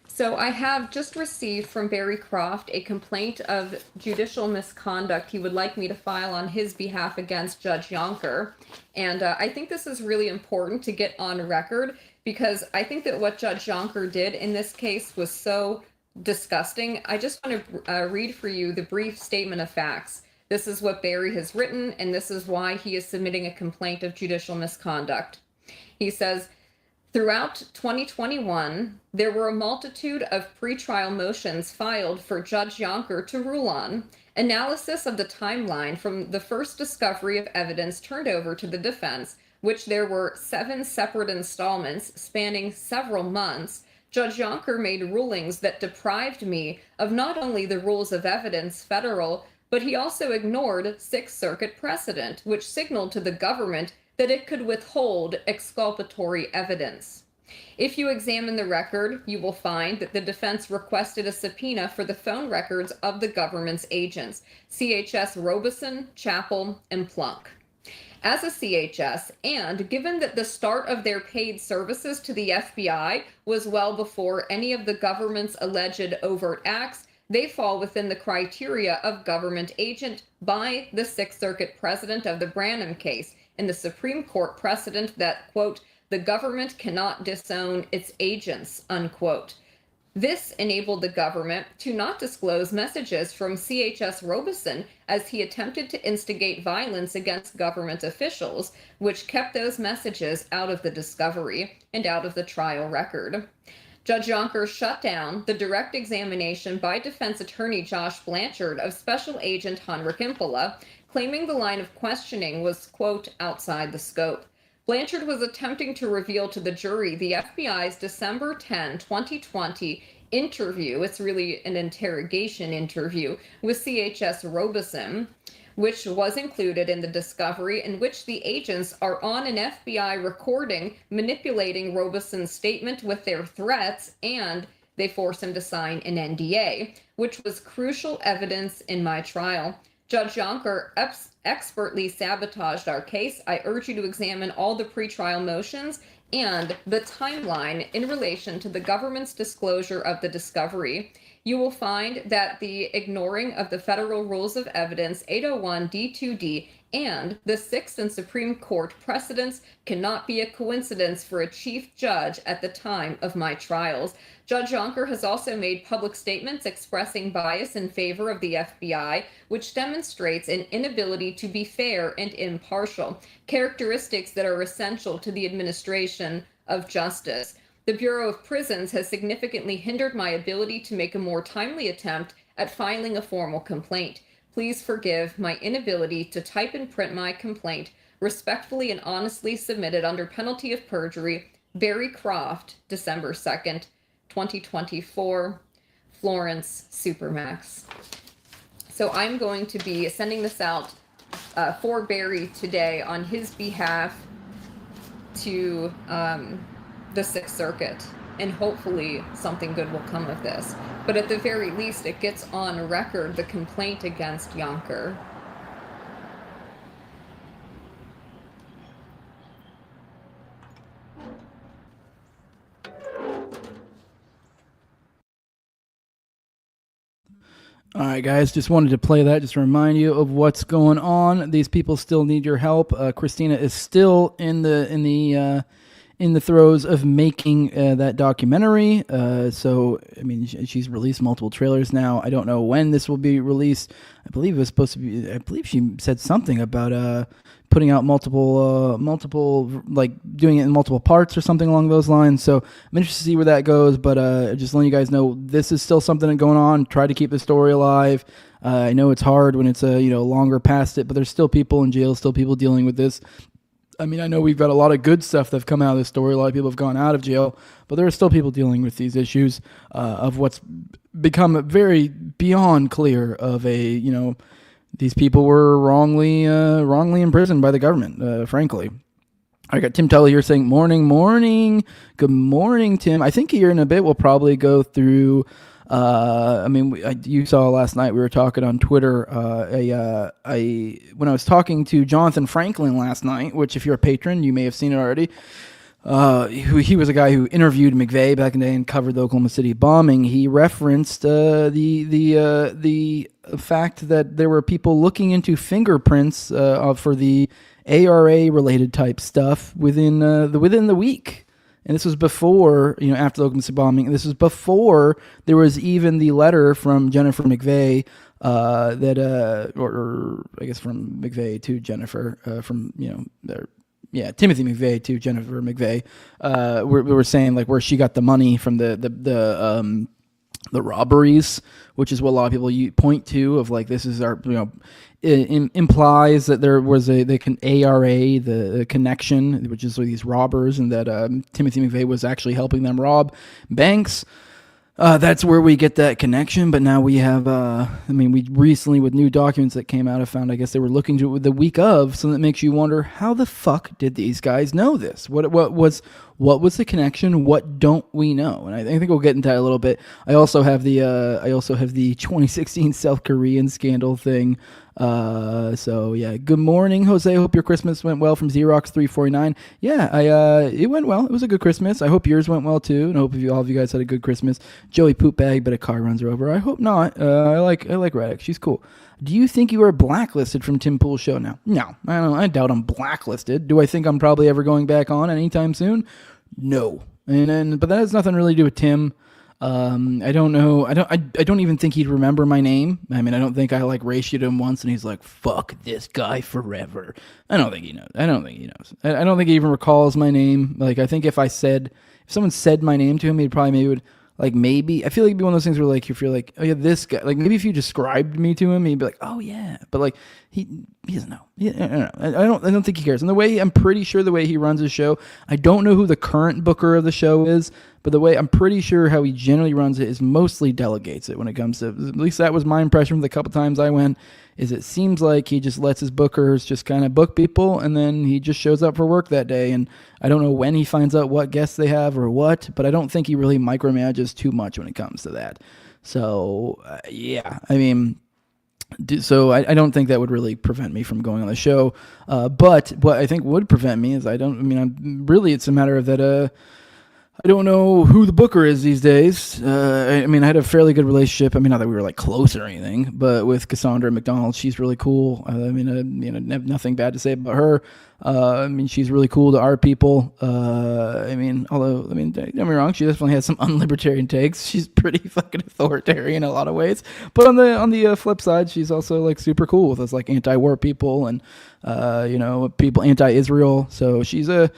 So I have just received from Barry Croft a complaint of judicial misconduct he would like me to file on his behalf against Judge Jonker. And I think this is really important to get on record, because I think that what Judge Jonker did in this case was so disgusting. I just want to read for you the brief statement of facts. This is what Barry has written, and this is why he is submitting a complaint of judicial misconduct. He says, throughout 2021, there were a multitude of pretrial motions filed for Judge Jonker to rule on. Analysis of the timeline from the first discovery of evidence turned over to the defense, which there were 7 separate installments spanning several months. Judge Jonker made rulings that deprived me of not only the rules of evidence federal, but he also ignored Sixth Circuit precedent, which signaled to the government that it could withhold exculpatory evidence. If you examine the record, you will find that the defense requested a subpoena for the phone records of the government's agents, CHS Robeson, Chappell, and Plunk. As a CHS, and given that the start of their paid services to the FBI was well before any of the government's alleged overt acts, they fall within the criteria of government agent by the Sixth Circuit precedent of the Branham case, and the Supreme Court precedent that, quote, the government cannot disown its agents, unquote. This enabled the government to not disclose messages from CHS Robeson as he attempted to instigate violence against government officials, which kept those messages out of the discovery and out of the trial record. Judge Yonker shut down the direct examination by defense attorney Josh Blanchard of Special Agent Heinrich Impala, claiming the line of questioning was, quote, outside the scope. Blanchard was attempting to reveal to the jury the FBI's December 10, 2020 interview, it's really an interrogation interview, with CHS Robeson, which was included in the discovery, in which the agents are on an FBI recording manipulating Robeson's statement with their threats, and they force him to sign an NDA, which was crucial evidence in my trial. Judge Yonker expertly sabotaged our case. I urge you to examine all the pretrial motions and the timeline in relation to the government's disclosure of the discovery. You will find that the ignoring of the Federal Rules of Evidence 801 D2D and the Sixth and Supreme Court precedents cannot be a coincidence for a chief judge at the time of my trials. Judge Yonker has also made public statements expressing bias in favor of the FBI, which demonstrates an inability to be fair and impartial, characteristics that are essential to the administration of justice. The Bureau of Prisons has significantly hindered my ability to make a more timely attempt at filing a formal complaint. Please forgive my inability to type and print my complaint, respectfully and honestly submitted under penalty of perjury. Barry Croft, December 2nd, 2024, Florence Supermax. So I'm going to be sending this out for Barry today on his behalf to the Sixth Circuit, and hopefully something good will come of this. But at the very least, it gets on record the complaint against Yonker. All right, guys, just wanted to play that just to remind you of what's going on. These people still need your help. Christina is still in the throes of making that documentary. So, I mean, she's released multiple trailers now. I don't know when this will be released. I believe it was supposed to be. I believe she said something about putting out multiple, like doing it in multiple parts or something along those lines. So I'm interested to see where that goes. But just letting you guys know, this is still something going on. Try to keep the story alive. I know it's hard when it's longer past it, but there's still people in jail, still people dealing with this. I mean, I know we've got a lot of good stuff that have come out of this story. A lot of people have gone out of jail, but there are still people dealing with these issues of what's become very beyond clear of these people were wrongly imprisoned by the government, frankly. I got Tim Tully here saying, morning. Good morning, Tim. I think here in a bit we'll probably go through... you saw last night we were talking on Twitter. When I was talking to Jonathan Franklin last night, which if you're a patron, you may have seen it already. He was a guy who interviewed McVeigh back in the day and covered the Oklahoma City bombing. He referenced the fact that there were people looking into fingerprints for the ARA related type stuff within the week. And this was before, after the Oklahoma City bombing. This was before there was even the letter from Jennifer McVeigh or I guess from McVeigh to Jennifer, Timothy McVeigh to Jennifer McVeigh. We were saying like where she got the money from the robberies, which is what a lot of people point to of like this is our implies that there was ARA, the connection, which is these robbers, and that Timothy McVeigh was actually helping them rob banks. That's where we get that connection. But now we have, we recently with new documents that came out, have found, I guess they were looking to the week of, so that makes you wonder, how the fuck did these guys know this? What was the connection? What don't we know? And I think we'll get into that a little bit. I also have the 2016 South Korean scandal thing. So yeah, good morning, Jose. Hope your Christmas went well from Xerox 349. Yeah, it went well. It was a good Christmas. I hope yours went well too, and I hope all of you guys had a good Christmas. Joey poop bag, but a car runs her over. I hope not. I like Radix. She's cool. Do you think you are blacklisted from Tim Pool's show now? No, I don't. I doubt I'm blacklisted. Do I think I'm probably ever going back on anytime soon? No. But that has nothing really to do with Tim. I don't know. I don't even think he'd remember my name. I mean, I don't think I like ratioed him once and he's like, fuck this guy forever. I don't think he knows. I don't think he even recalls my name. Like, I think if someone said my name to him, he'd probably maybe would, like, maybe, I feel like it'd be one of those things where, like, if you're like, oh yeah, this guy, like, maybe if you described me to him, he'd be like, oh yeah, but like, he doesn't know. I don't think he cares. And I'm pretty sure the way he runs his show, I don't know who the current booker of the show is, but the way I'm pretty sure how he generally runs it is mostly delegates it when it comes to, at least that was my impression from the couple times I went, is it seems like he just lets his bookers just kind of book people and then he just shows up for work that day. And I don't know when he finds out what guests they have or what, but I don't think he really micromanages too much when it comes to that. So, yeah, I mean, so I don't think that would really prevent me from going on the show. But what I think would prevent me is it's a matter of that, I don't know who the booker is these days. I mean, I had a fairly good relationship. I mean, not that we were like close or anything, but with Cassandra McDonald, she's really cool. I have nothing bad to say about her. I mean, she's really cool to our people. Don't get me wrong, she definitely has some unlibertarian takes. She's pretty fucking authoritarian in a lot of ways. But on the flip side, she's also like super cool with us, like anti-war people and people anti-Israel. So she's a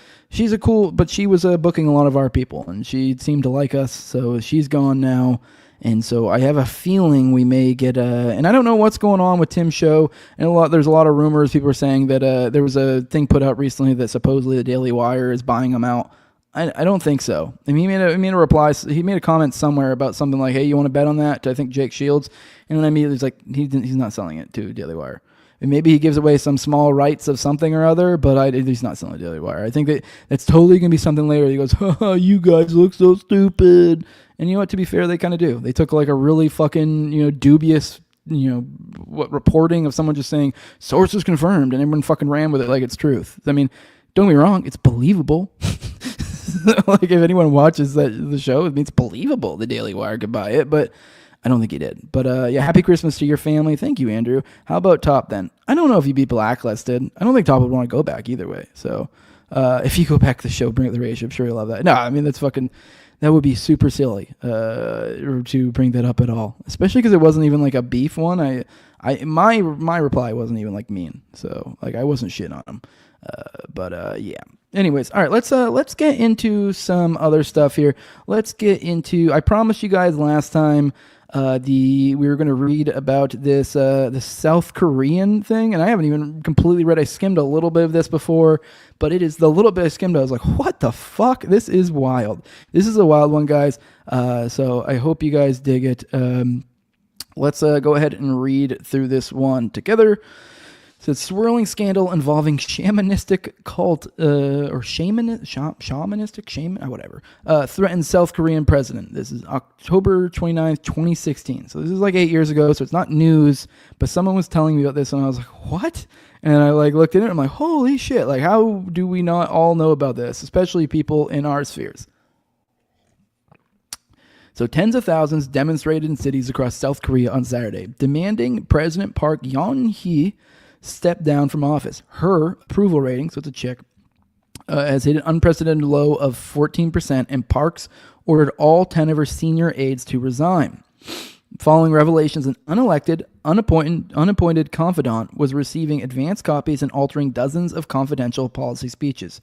cool, but she was booking a lot of our people, and she seemed to like us. So she's gone now. And so I have a feeling we may get and I don't know what's going on with Tim's show. And there's a lot of rumors. People are saying that there was a thing put out recently that supposedly the Daily Wire is buying him out. I don't think so. I mean, he made a reply. He made a comment somewhere about something like, "Hey, you want to bet on that?" To, I think, Jake Shields. And then I immediately was like, he's not selling it to Daily Wire. And maybe he gives away some small rights of something or other, but he's not selling Daily Wire. I think that's totally going to be something later. He goes, "Haha, you guys look so stupid." And you know what, to be fair, they kind of do. They took like a really fucking, dubious, reporting of someone just saying, sources confirmed, and everyone fucking ran with it like it's truth. I mean, don't get me wrong, it's believable. Like, if anyone watches the show, it means believable the Daily Wire could buy it, but I don't think he did. But yeah, happy Christmas to your family. Thank you, Andrew. How about Top then? I don't know if you'd be blacklisted. I don't think Top would want to go back either way. So if you go back to the show, bring up the ratio. I'm sure you'll love that. No, I mean, that would be super silly to bring that up at all, especially because it wasn't even like a beef one. My reply wasn't even like mean, so like I wasn't shitting on him. Yeah. Anyways, all right, let's get into some other stuff here. Let's get into. I promised you guys last time we were going to read about this the South Korean thing, and I haven't even completely read. I skimmed a little bit of this before, but it is the little bit I skimmed. I was like, what the fuck? This is wild. This is a wild one, guys. So I hope you guys dig it. Let's go ahead and read through this one together. So it's swirling scandal involving shamanistic cult whatever, threatens South Korean president. This is October 29th, 2016. So this is like 8 years ago, so it's not news, but someone was telling me about this and I was like, what? And I like looked at it and I'm like, holy shit, like how do we not all know about this, especially people in our spheres? So tens of thousands demonstrated in cities across South Korea on Saturday, demanding President Park Geun-hye step down from office. Her approval rating, so it's a chick, has hit an unprecedented low of 14%, and Parks ordered all 10 of her senior aides to resign. Following revelations, an unelected, unappointed confidant was receiving advance copies and altering dozens of confidential policy speeches.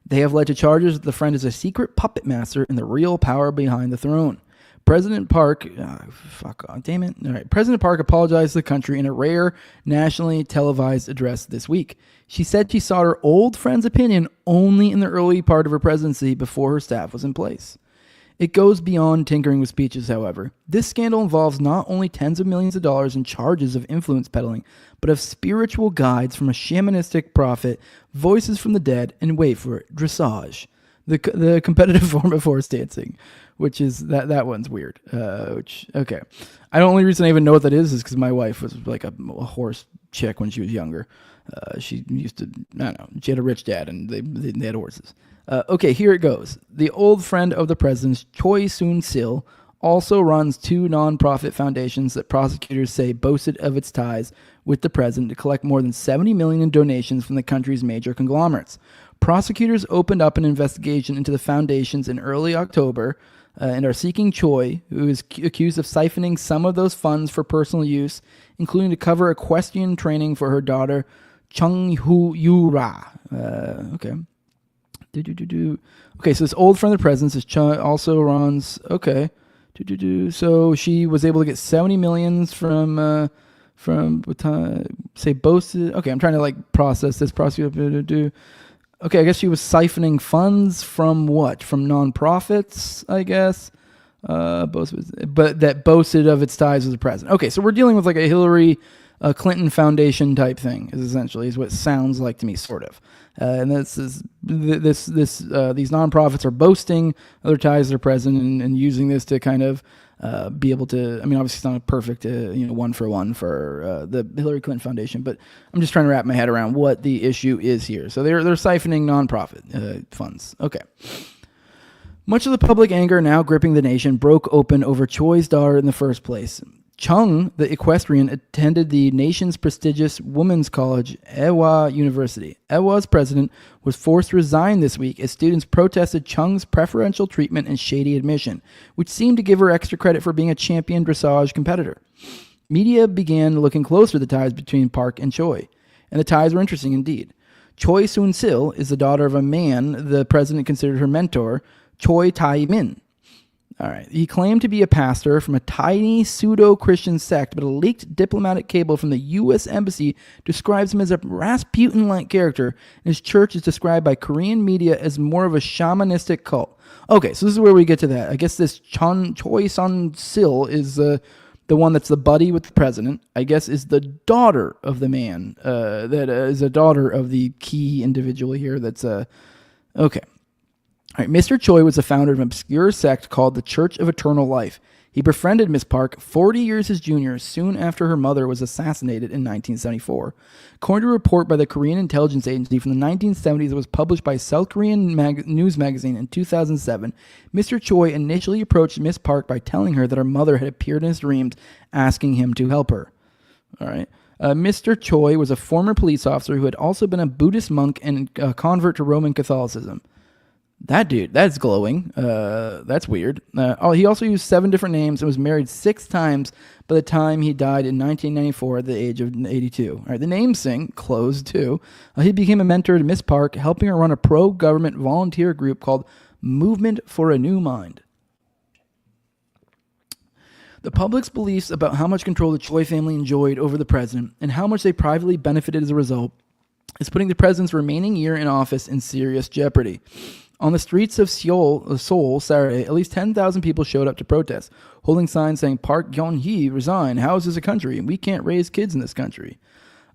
They have led to charges that the friend is a secret puppet master in the real power behind the throne. President Park, President Park apologized to the country in a rare, nationally televised address this week. She said she sought her old friend's opinion only in the early part of her presidency before her staff was in place. It goes beyond tinkering with speeches, however. This scandal involves not only tens of millions of dollars in charges of influence peddling, but of spiritual guides from a shamanistic prophet, voices from the dead, and wait for it, dressage, the competitive form of horse dancing. Which is that one's weird. Okay. The only reason I even know what that is because my wife was like a horse chick when she was younger. She used to, I don't know, she had a rich dad and they had horses. Okay, here it goes. The old friend of the president's, Choi Soon-sil, also runs two nonprofit foundations that prosecutors say boasted of its ties with the president to collect more than $70 million in donations from the country's major conglomerates. Prosecutors opened up an investigation into the foundations in early October. and are seeking Choi, who is accused of siphoning some of those funds for personal use, including to cover equestrian training for her daughter, Chung Hu Yu-ra. Okay. Okay, so this old friend of the president's is also runs. Okay. So she was able to get 70 millions from say boasted. Okay, I'm trying to like process this. Okay, I guess she was siphoning funds from what? From nonprofits, I guess. But that boasted of its ties with the president. Okay, so we're dealing with like a Hillary Clinton Foundation type thing, is what it sounds like to me, sort of. And these nonprofits are boasting other ties to the president and using this to kind of be able to. I mean, obviously, it's not a perfect, one for one for the Hillary Clinton Foundation, but I'm just trying to wrap my head around what the issue is here. So they're siphoning nonprofit funds. Okay. Much of the public anger now gripping the nation broke open over Choi's daughter in the first place. Chung, the equestrian, attended the nation's prestigious women's college, Ewha University. Ewha's president was forced to resign this week as students protested Chung's preferential treatment and shady admission, which seemed to give her extra credit for being a champion dressage competitor. Media began looking closer at the ties between Park and Choi, and the ties were interesting indeed. Choi Soon-sil is the daughter of a man the president considered her mentor, Choi Tae-min. All right. He claimed to be a pastor from a tiny pseudo-Christian sect, but a leaked diplomatic cable from the U.S. Embassy describes him as a Rasputin-like character, and his church is described by Korean media as more of a shamanistic cult. Okay, so this is where we get to that. I guess this Choi Sun-sil is the one that's the buddy with the president, I guess is the daughter of the man that is a daughter of the key individual here that's... Okay. All right, Mr. Choi was the founder of an obscure sect called the Church of Eternal Life. He befriended Miss Park, 40 years his junior, soon after her mother was assassinated in 1974. According to a report by the Korean intelligence agency from the 1970s that was published by South Korean news magazine in 2007, Mr. Choi initially approached Miss Park by telling her that her mother had appeared in his dreams, asking him to help her. All right. Mr. Choi was a former police officer who had also been a Buddhist monk and a convert to Roman Catholicism. That dude, that's glowing. That's weird. He also used 7 different names and was married 6 times by the time he died in 1994 at the age of 82. All right, the name sync closed too. He became a mentor to Miss Park, helping her run a pro-government volunteer group called Movement for a New Mind. The public's beliefs about how much control the Choi family enjoyed over the president and how much they privately benefited as a result is putting the president's remaining year in office in serious jeopardy. On the streets of Seoul Saturday, at least 10,000 people showed up to protest, holding signs saying, Park Geun-hye, resign, how is this a country? We can't raise kids in this country.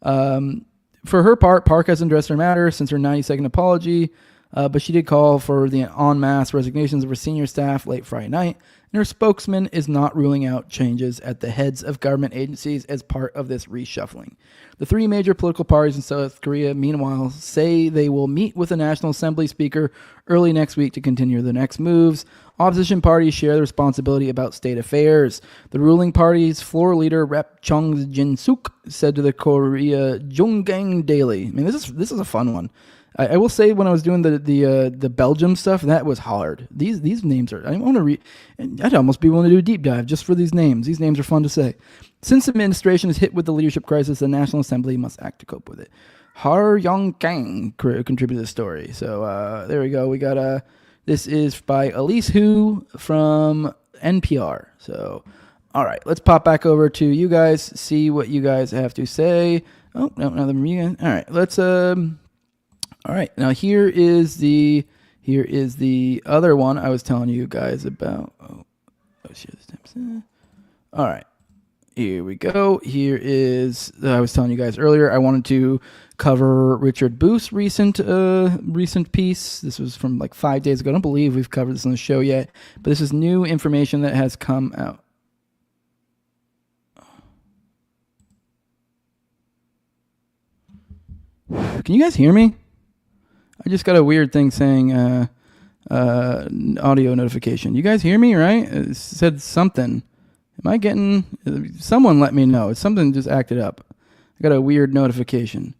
For her part, Park hasn't addressed her matter since her 90-second apology, but she did call for the en masse resignations of her senior staff late Friday night, and her spokesman is not ruling out changes at the heads of government agencies as part of this reshuffling. The 3 major political parties in South Korea, meanwhile, say they will meet with the National Assembly Speaker early next week to continue the next moves. Opposition parties share the responsibility about state affairs. The ruling party's floor leader, Rep. Chung Jin-suk, said to the Korea Jonggang Daily. I mean, this is a fun one. I will say when I was doing the Belgium stuff, that was hard. These names are, I want to read, I'd almost be willing to do a deep dive just for these names. These names are fun to say. Since the administration is hit with the leadership crisis, the National Assembly must act to cope with it. Har Yong-kang contributed the story. So there we go. We got this is by Elise Hu from NPR. So, all right, let's pop back over to you guys, see what you guys have to say. Oh, no, another me. All right, let's all right, now here is the other one I was telling you guys about. All right, here we go. Here is I was telling you guys earlier. I wanted to cover Richard Booth's recent piece. This was from like 5 days ago. I don't believe we've covered this on the show yet, but this is new information that has come out. Can you guys hear me? I just got a weird thing saying audio notification. You guys hear me, right? It said something. Am I getting... Someone let me know. Something just acted up. I got a weird notification.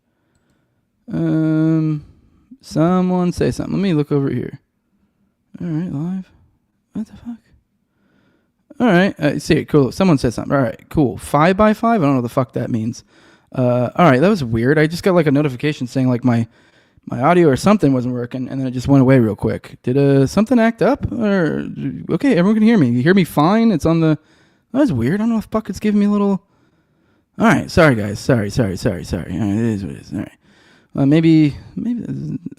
Someone say something. Let me look over here. All right, live. What the fuck? All right. See, cool. Someone said something. All right, cool. 5 by 5? I don't know what the fuck that means. All right, that was weird. I just got like a notification saying like my audio or something wasn't working, and then it just went away real quick. Did something act up? Or okay, everyone can hear me. You hear me fine? It's on the... That was weird. I don't know if fuck it's giving me a little... All right, sorry guys. Sorry. All right, it is what it is. All right. Maybe.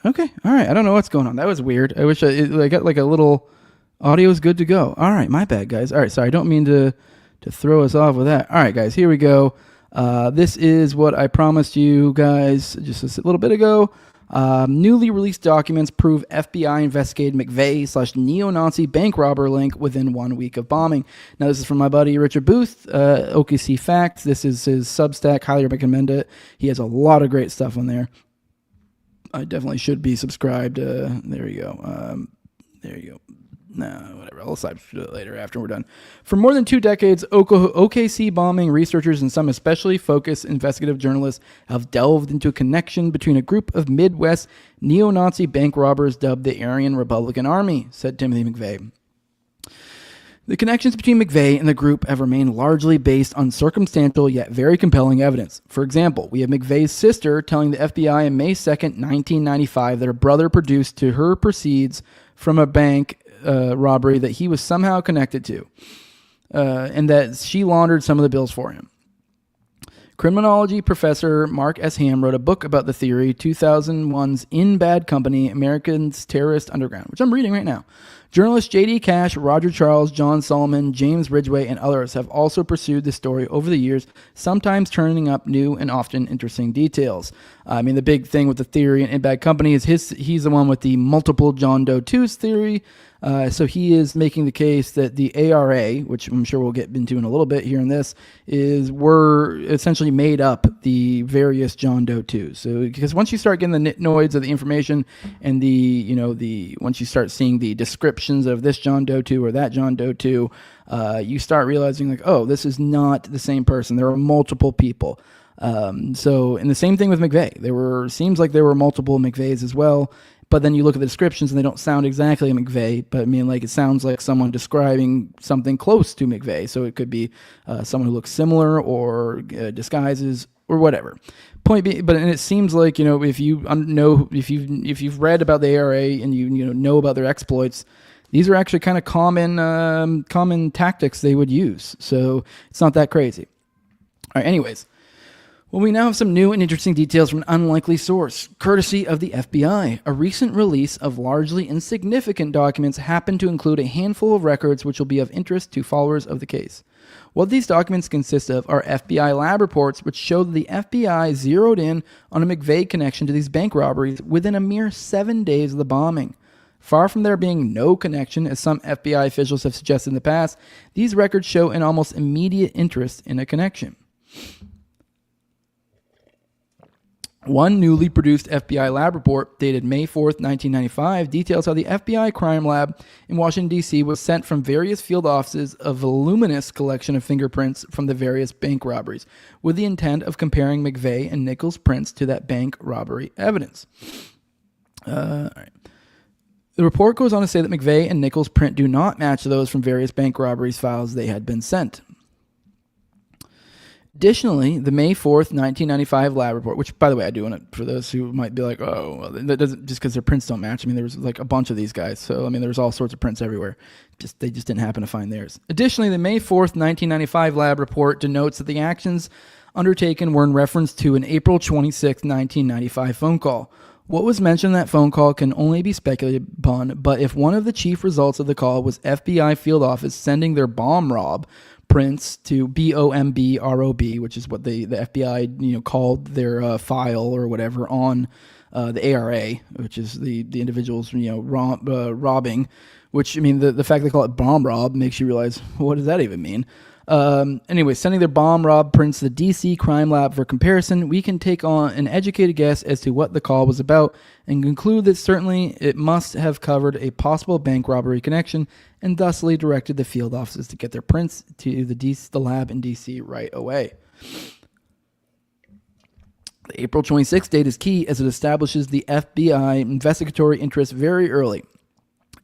Okay. All right. I don't know what's going on. That was weird. I wish I got like a little... Audio is good to go. All right, my bad, guys. All right, sorry. I don't mean to throw us off with that. All right, guys, here we go. This is what I promised you guys just a little bit ago. Newly released documents prove FBI investigated McVeigh / neo-Nazi bank robber link within 1 week of bombing. Now, this is from my buddy Richard Booth, OKC Facts. This is his Substack. Highly recommend it. He has a lot of great stuff on there. I definitely should be subscribed. There you go. There you go. No, whatever. I'll decide to do it later after we're done. For more than 2 decades, OKC bombing researchers and some especially focused investigative journalists have delved into a connection between a group of Midwest neo-Nazi bank robbers dubbed the Aryan Republican Army, said Timothy McVeigh. The connections between McVeigh and the group have remained largely based on circumstantial yet very compelling evidence. For example, we have McVeigh's sister telling the FBI on May 2nd, 1995 that her brother produced to her proceeds from a bank robbery that he was somehow connected to, and that she laundered some of the bills for him. Criminology professor Mark S. Ham wrote a book about the theory, 2001's In Bad Company, American's Terrorist Underground, which I'm reading right now. Journalists J.D. Cash, Roger Charles, John Solomon, James Ridgway, and others have also pursued this story over the years, sometimes turning up new and often interesting details. I mean, the big thing with the theory in Bad Company is he's the one with the multiple John Doe 2s theory. So he is making the case that the ARA, which I'm sure we'll get into in a little bit here in this, were essentially made up the various John Doe 2s. So because once you start getting the nitnoids of the information and once you start seeing the descriptions of this John Doe 2 or that John Doe 2, you start realizing like, oh, this is not the same person. There are multiple people. And the same thing with McVeigh. Seems like there were multiple McVeighs as well. But then you look at the descriptions and they don't sound exactly like McVeigh, but I mean, like it sounds like someone describing something close to McVeigh. So it could be someone who looks similar or disguises or whatever. Point being, and it seems like if you've read about the ARA and you know about their exploits, these are actually kind of common tactics they would use. So it's not that crazy. All right. Anyways. Well, we now have some new and interesting details from an unlikely source, courtesy of the FBI. A recent release of largely insignificant documents happened to include a handful of records which will be of interest to followers of the case. What these documents consist of are FBI lab reports which show that the FBI zeroed in on a McVeigh connection to these bank robberies within a mere 7 days of the bombing. Far from there being no connection, as some FBI officials have suggested in the past, these records show an almost immediate interest in a connection. One newly produced FBI lab report dated May 4th, 1995 details how the FBI crime lab in Washington, D.C. was sent from various field offices a voluminous collection of fingerprints from the various bank robberies with the intent of comparing McVeigh and Nichols' prints to that bank robbery evidence. All right. The report goes on to say that McVeigh and Nichols' print do not match those from various bank robberies files they had been sent. Additionally, the May 4th, 1995 lab report, which, by the way, I do want to, for those who might be like, oh, well, that doesn't, just because their prints don't match. I mean, there was like a bunch of these guys. So, I mean, there was all sorts of prints everywhere. They just didn't happen to find theirs. Additionally, the May 4th, 1995 lab report denotes that the actions undertaken were in reference to an April 26th, 1995 phone call. What was mentioned in that phone call can only be speculated upon, but if one of the chief results of the call was FBI field office sending their bomb rob prints to BOMBROB, which is what the FBI called their file or whatever on the ARA, which is the individuals robbing. Which, I mean, the fact they call it bomb rob makes you realize, what does that even mean? Anyway, sending their bomb rob prints to the DC crime lab for comparison, we can take on an educated guess as to what the call was about and conclude that certainly it must have covered a possible bank robbery connection and thusly directed the field offices to get their prints to the lab in DC right away. The April 26th date is key as it establishes the FBI investigatory interest very early.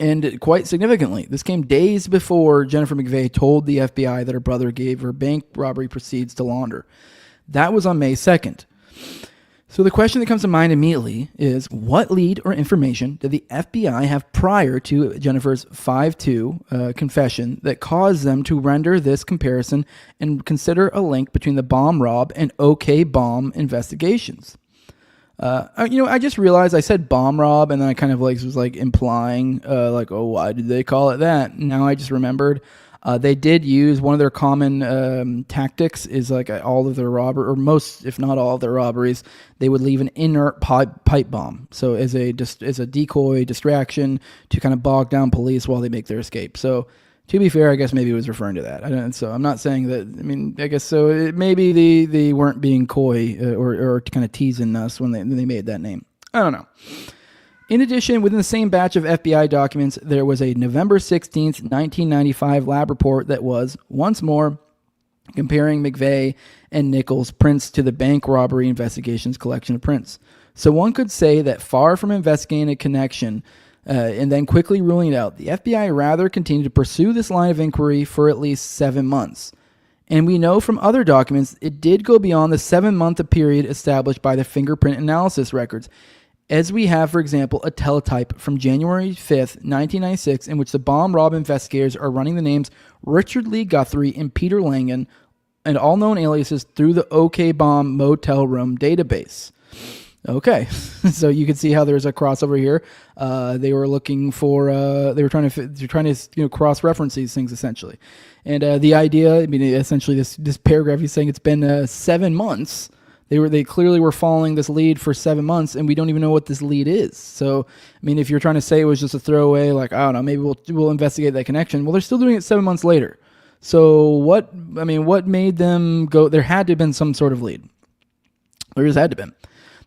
And quite significantly, this came days before Jennifer McVeigh told the FBI that her brother gave her bank robbery proceeds to launder. That was on May 2nd. So the question that comes to mind immediately is, what lead or information did the FBI have prior to Jennifer's 5-2 confession that caused them to render this comparison and consider a link between the bomb rob and OK bomb investigations? I just realized I said bomb rob, and then I kind of was implying, why did they call it that? Now I just remembered. They did use one of their common tactics is all of their or most, if not all of their robberies, they would leave an inert pipe bomb. So as a decoy distraction to kind of bog down police while they make their escape. So to be fair, I guess maybe it was referring to that. So I'm not saying that. I mean, I guess so. Maybe they weren't being coy or kind of teasing us when they made that name. I don't know. In addition, within the same batch of FBI documents, there was a November 16th, 1995 lab report that was, once more, comparing McVeigh and Nichols' prints to the bank robbery investigation's collection of prints. So one could say that far from investigating a connection and then quickly ruling it out, the FBI rather continued to pursue this line of inquiry for at least 7 months. And we know from other documents it did go beyond the 7-month period established by the fingerprint analysis records, as we have, for example, a teletype from January 5th, 1996, in which the bomb rob investigators are running the names Richard Lee Guthrie and Peter Langan and all known aliases through the OK Bomb motel room database. Okay, so you can see how there's a crossover here. They were looking for, they were trying to cross-reference these things essentially. And the idea, essentially this paragraph, he's saying it's been 7 months. They clearly were following this lead for 7 months, and we don't even know what this lead is. So, if you're trying to say it was just a throwaway, I don't know, maybe we'll investigate that connection. Well, they're still doing it 7 months later. So what made them go? There had to have been some sort of lead. There just had to have been.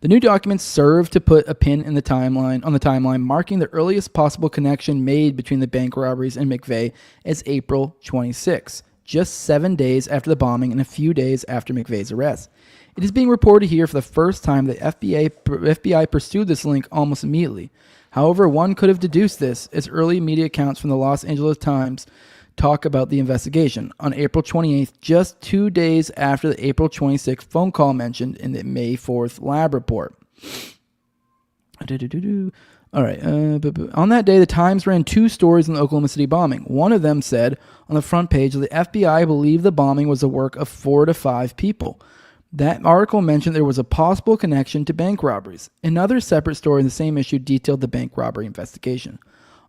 The new documents serve to put a pin in the timeline, marking the earliest possible connection made between the bank robberies and McVeigh as April 26, just 7 days after the bombing and a few days after McVeigh's arrest. It is being reported here for the first time that FBI pursued this link almost immediately. However, one could have deduced this, as early media accounts from the Los Angeles Times talk about the investigation. On April 28th, just 2 days after the April 26th phone call mentioned in the May 4th lab report. All right. On that day, the Times ran 2 stories on the Oklahoma City bombing. One of them said on the front page that the FBI believed the bombing was the work of 4 to 5 people. That article mentioned there was a possible connection to bank robberies. Another separate story in the same issue detailed the bank robbery investigation.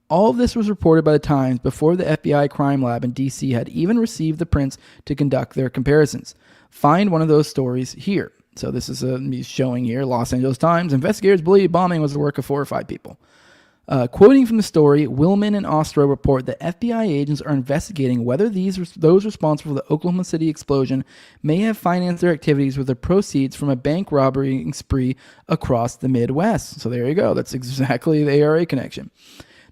All of this was reported by the Times before the FBI crime lab in D.C. had even received the prints to conduct their comparisons. Find one of those stories here. So this is me showing here, Los Angeles Times. Investigators believe bombing was the work of 4 or 5 people. Quoting from the story, Willman and Ostro report that FBI agents are investigating whether those responsible for the Oklahoma City explosion may have financed their activities with the proceeds from a bank robbery spree across the Midwest. So there you go. That's exactly the ARA connection.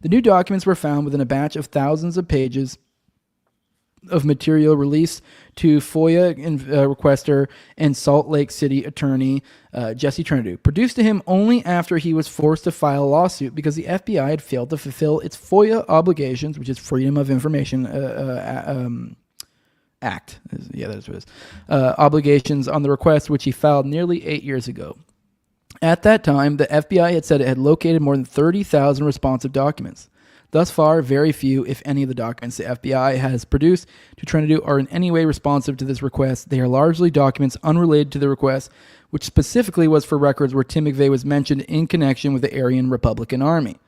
The new documents were found within a batch of thousands of pages of material released to FOIA requester and Salt Lake City attorney Jesse Trinidad, produced to him only after he was forced to file a lawsuit because the FBI had failed to fulfill its FOIA obligations, which is Freedom of Information Act. Yeah, that's what it is. Obligations on the request, which he filed nearly 8 years ago. At that time, the FBI had said it had located more than 30,000 responsive documents. Thus far, very few, if any, of the documents the FBI has produced to Trinidad are in any way responsive to this request. They are largely documents unrelated to the request, which specifically was for records where Tim McVeigh was mentioned in connection with the Aryan Republican Army.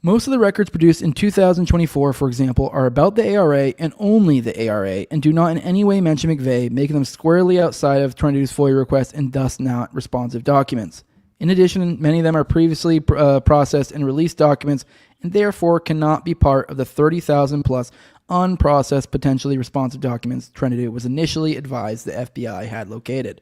Most of the records produced in 2024, for example, are about the ARA and only the ARA, and do not in any way mention McVeigh, making them squarely outside of Trinidad's FOIA request and thus not responsive documents. In addition, many of them are previously processed and released documents and therefore cannot be part of the 30,000 plus unprocessed potentially responsive documents Trinidad was initially advised the FBI had located.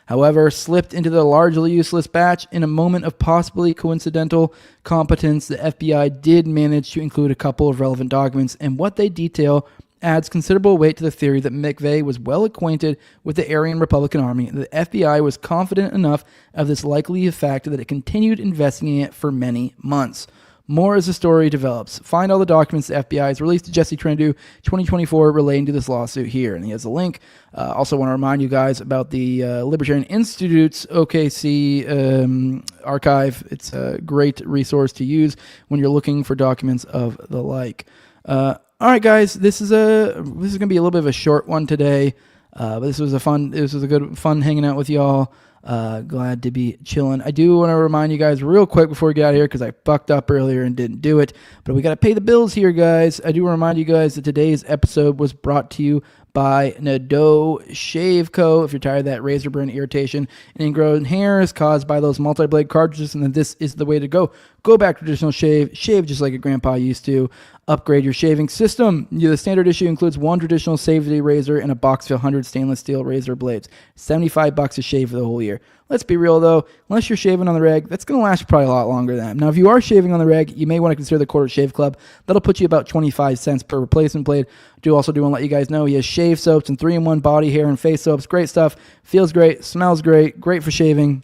However, slipped into the largely useless batch in a moment of possibly coincidental competence, the FBI did manage to include a couple of relevant documents, and what they detail adds considerable weight to the theory that McVeigh was well acquainted with the Aryan Republican Army, and the FBI was confident enough of this likely fact that it continued investigating it for many months. more as the story develops. Find all the documents the FBI has released to Jesse Trindle 2024 relating to this lawsuit here. And he has a link. Also want to remind you guys about the Libertarian Institute's OKC archive. It's a great resource to use when you're looking for documents of the like. All right, guys, this is going to be a little bit of a short one today. But this was a good fun hanging out with y'all. Glad to be chilling. I do want to remind you guys real quick before we get out of here, because I fucked up earlier and didn't do it, but we got to pay the bills here, guys. I do want to remind you guys that today's episode was brought to you by Nadeau Shave Co. If you're tired of that razor burn irritation and ingrown hair is caused by those multi-blade cartridges, and then this is the way to go. Go back to traditional shave just like your grandpa used to. Upgrade your shaving system. The standard issue includes one traditional safety razor and a box of 100 stainless steel razor blades. $75 to shave for the whole year. Let's be real though, unless you're shaving on the reg, that's going to last probably a lot longer than that. Now, if you are shaving on the reg, you may want to consider the Quarter Shave Club. That'll put you about 25 cents per replacement blade. Also do want to let you guys know he has shave soaps and 3-in-1 body, hair, and face soaps. Great stuff. Feels great. Smells great. Great for shaving.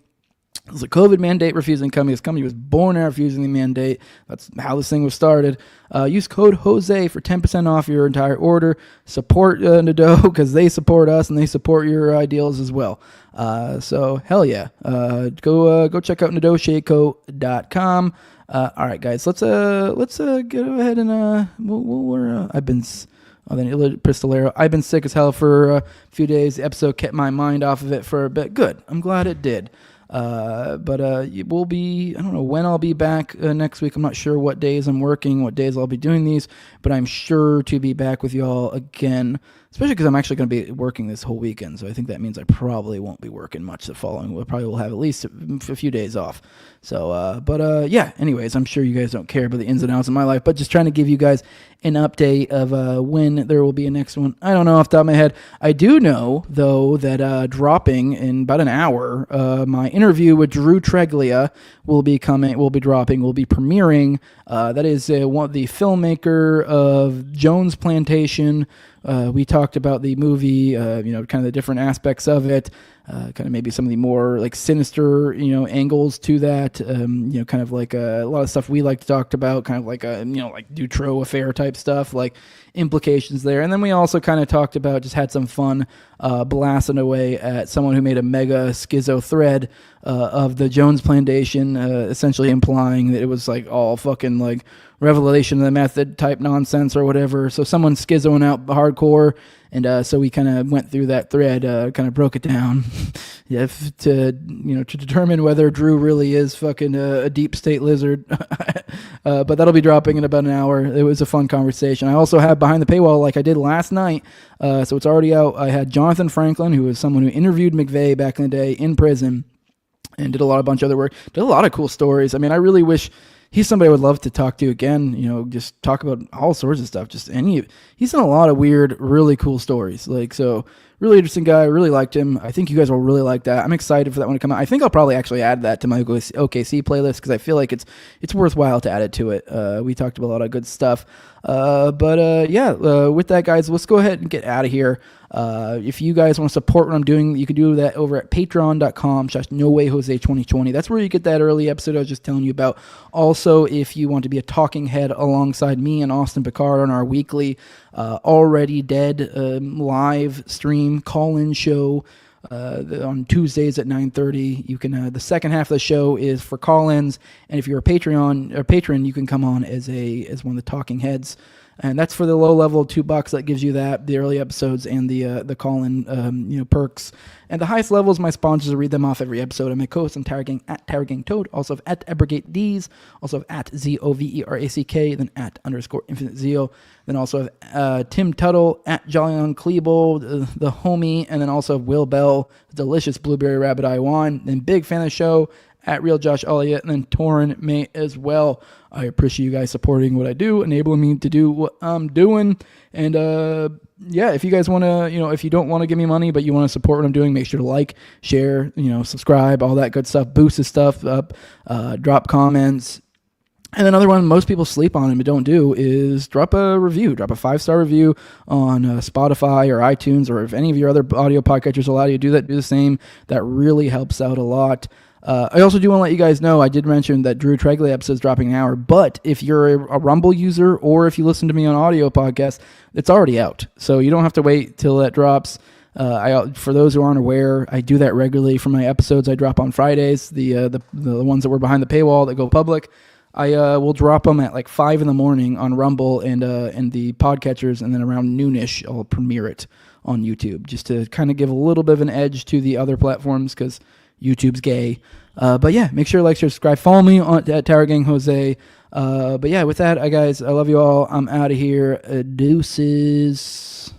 It's a COVID mandate refusing company. This company was born out refusing the mandate. That's how this thing was started. Use code Jose for 10% off your entire order. Support Nadeau because they support us and they support your ideals as well. So hell yeah. Go check out NWJ.com. All right, guys. Let's go ahead and Pistolero. I've been sick as hell for a few days. The episode kept my mind off of it for a bit. Good. I'm glad it did. But we'll be, I don't know when I'll be back next week. I'm not sure what days I'm working, what days I'll be doing these, but I'm sure to be back with y'all again, especially because I'm actually going to be working this whole weekend. So I think that means I probably won't be working much the following. We'll probably will have at least a few days off. So, yeah, anyways, I'm sure you guys don't care about the ins and outs of my life, but just trying to give you guys an update of when there will be a next one. I don't know off the top of my head. I do know, though, that dropping in about an hour, my interview with Drew Treglia will be premiering. That is the filmmaker of Jones Plantation. We talked about the movie, kind of the different aspects of it, kind of maybe some of the more like sinister, angles to that, kind of like a lot of stuff we like to talk about, kind of like a, like Dutroux affair type stuff, like implications there. And then we also kind of talked about, just had some fun, blasting away at someone who made a mega schizo thread, of the Jones Plantation, essentially implying that it was like all fucking like revelation of the method type nonsense or whatever. So someone schizoing out hardcore. And so we kind of went through that thread, kind of broke it down to determine whether Drew really is fucking a deep state lizard. But that'll be dropping in about an hour. It was a fun conversation. I also have behind the paywall, like I did last night. So it's already out. I had Jonathan Franklin, who was someone who interviewed McVeigh back in the day in prison and did a bunch of other work. Did a lot of cool stories. I mean, I really wish he's somebody I would love to talk to again, just talk about all sorts of stuff. He's done a lot of weird, really cool stories. So really interesting guy. Really liked him. I think you guys will really like that. I'm excited for that one to come out. I think I'll probably actually add that to my OKC playlist because I feel like it's worthwhile to add it to it. We talked about a lot of good stuff. With that, guys, let's go ahead and get out of here. If you guys want to support what I'm doing, you can do that over at patreon.com/NoWayJose2020. That's where you get that early episode I was just telling you about. Also, if you want to be a talking head alongside me and Austin Picard on our weekly Already Dead live stream call-in show on Tuesdays at 9:30. You can the second half of the show is for call-ins, and if you're a patron, you can come on as one of the talking heads. And that's for the low level, $2 that gives you the early episodes and the call-in perks. And the highest level is my sponsors. I read them off every episode. I'm my co-host on Tower Gang Toad, also at Abrogate D's, also at ZOVERACK, then at _Infinite Zeal. Then also have Tim Tuttle at Jolly on Klebold, the homie, and then also Will Bell, delicious blueberry rabbit eye wine. Then big fan of the show at Real Josh Elliott, and then Torrin May as well. I appreciate you guys supporting what I do, enabling me to do what I'm doing. And if you guys want to, if you don't want to give me money, but you want to support what I'm doing, make sure to like, share, subscribe, all that good stuff, boost the stuff up, drop comments. And another one most people sleep on and don't do is drop a review. Drop a 5-star review on Spotify or iTunes, or if any of your other audio podcatchers allow you to do that, do the same. That really helps out a lot. I also do want to let you guys know, I did mention that Drew Tregley episode is dropping an hour, but if you're a Rumble user or if you listen to me on audio podcast, it's already out. So you don't have to wait till that drops. For those who aren't aware, I do that regularly for my episodes I drop on Fridays, the ones that were behind the paywall that go public. I will drop them at like 5 in the morning on Rumble and the podcatchers, and then around noonish I'll premiere it on YouTube, just to kind of give a little bit of an edge to the other platforms, because YouTube's gay. But yeah, make sure to like, share, subscribe. Follow me at Tower Gang Jose. But yeah, with that, guys, I love you all. I'm out of here. Deuces.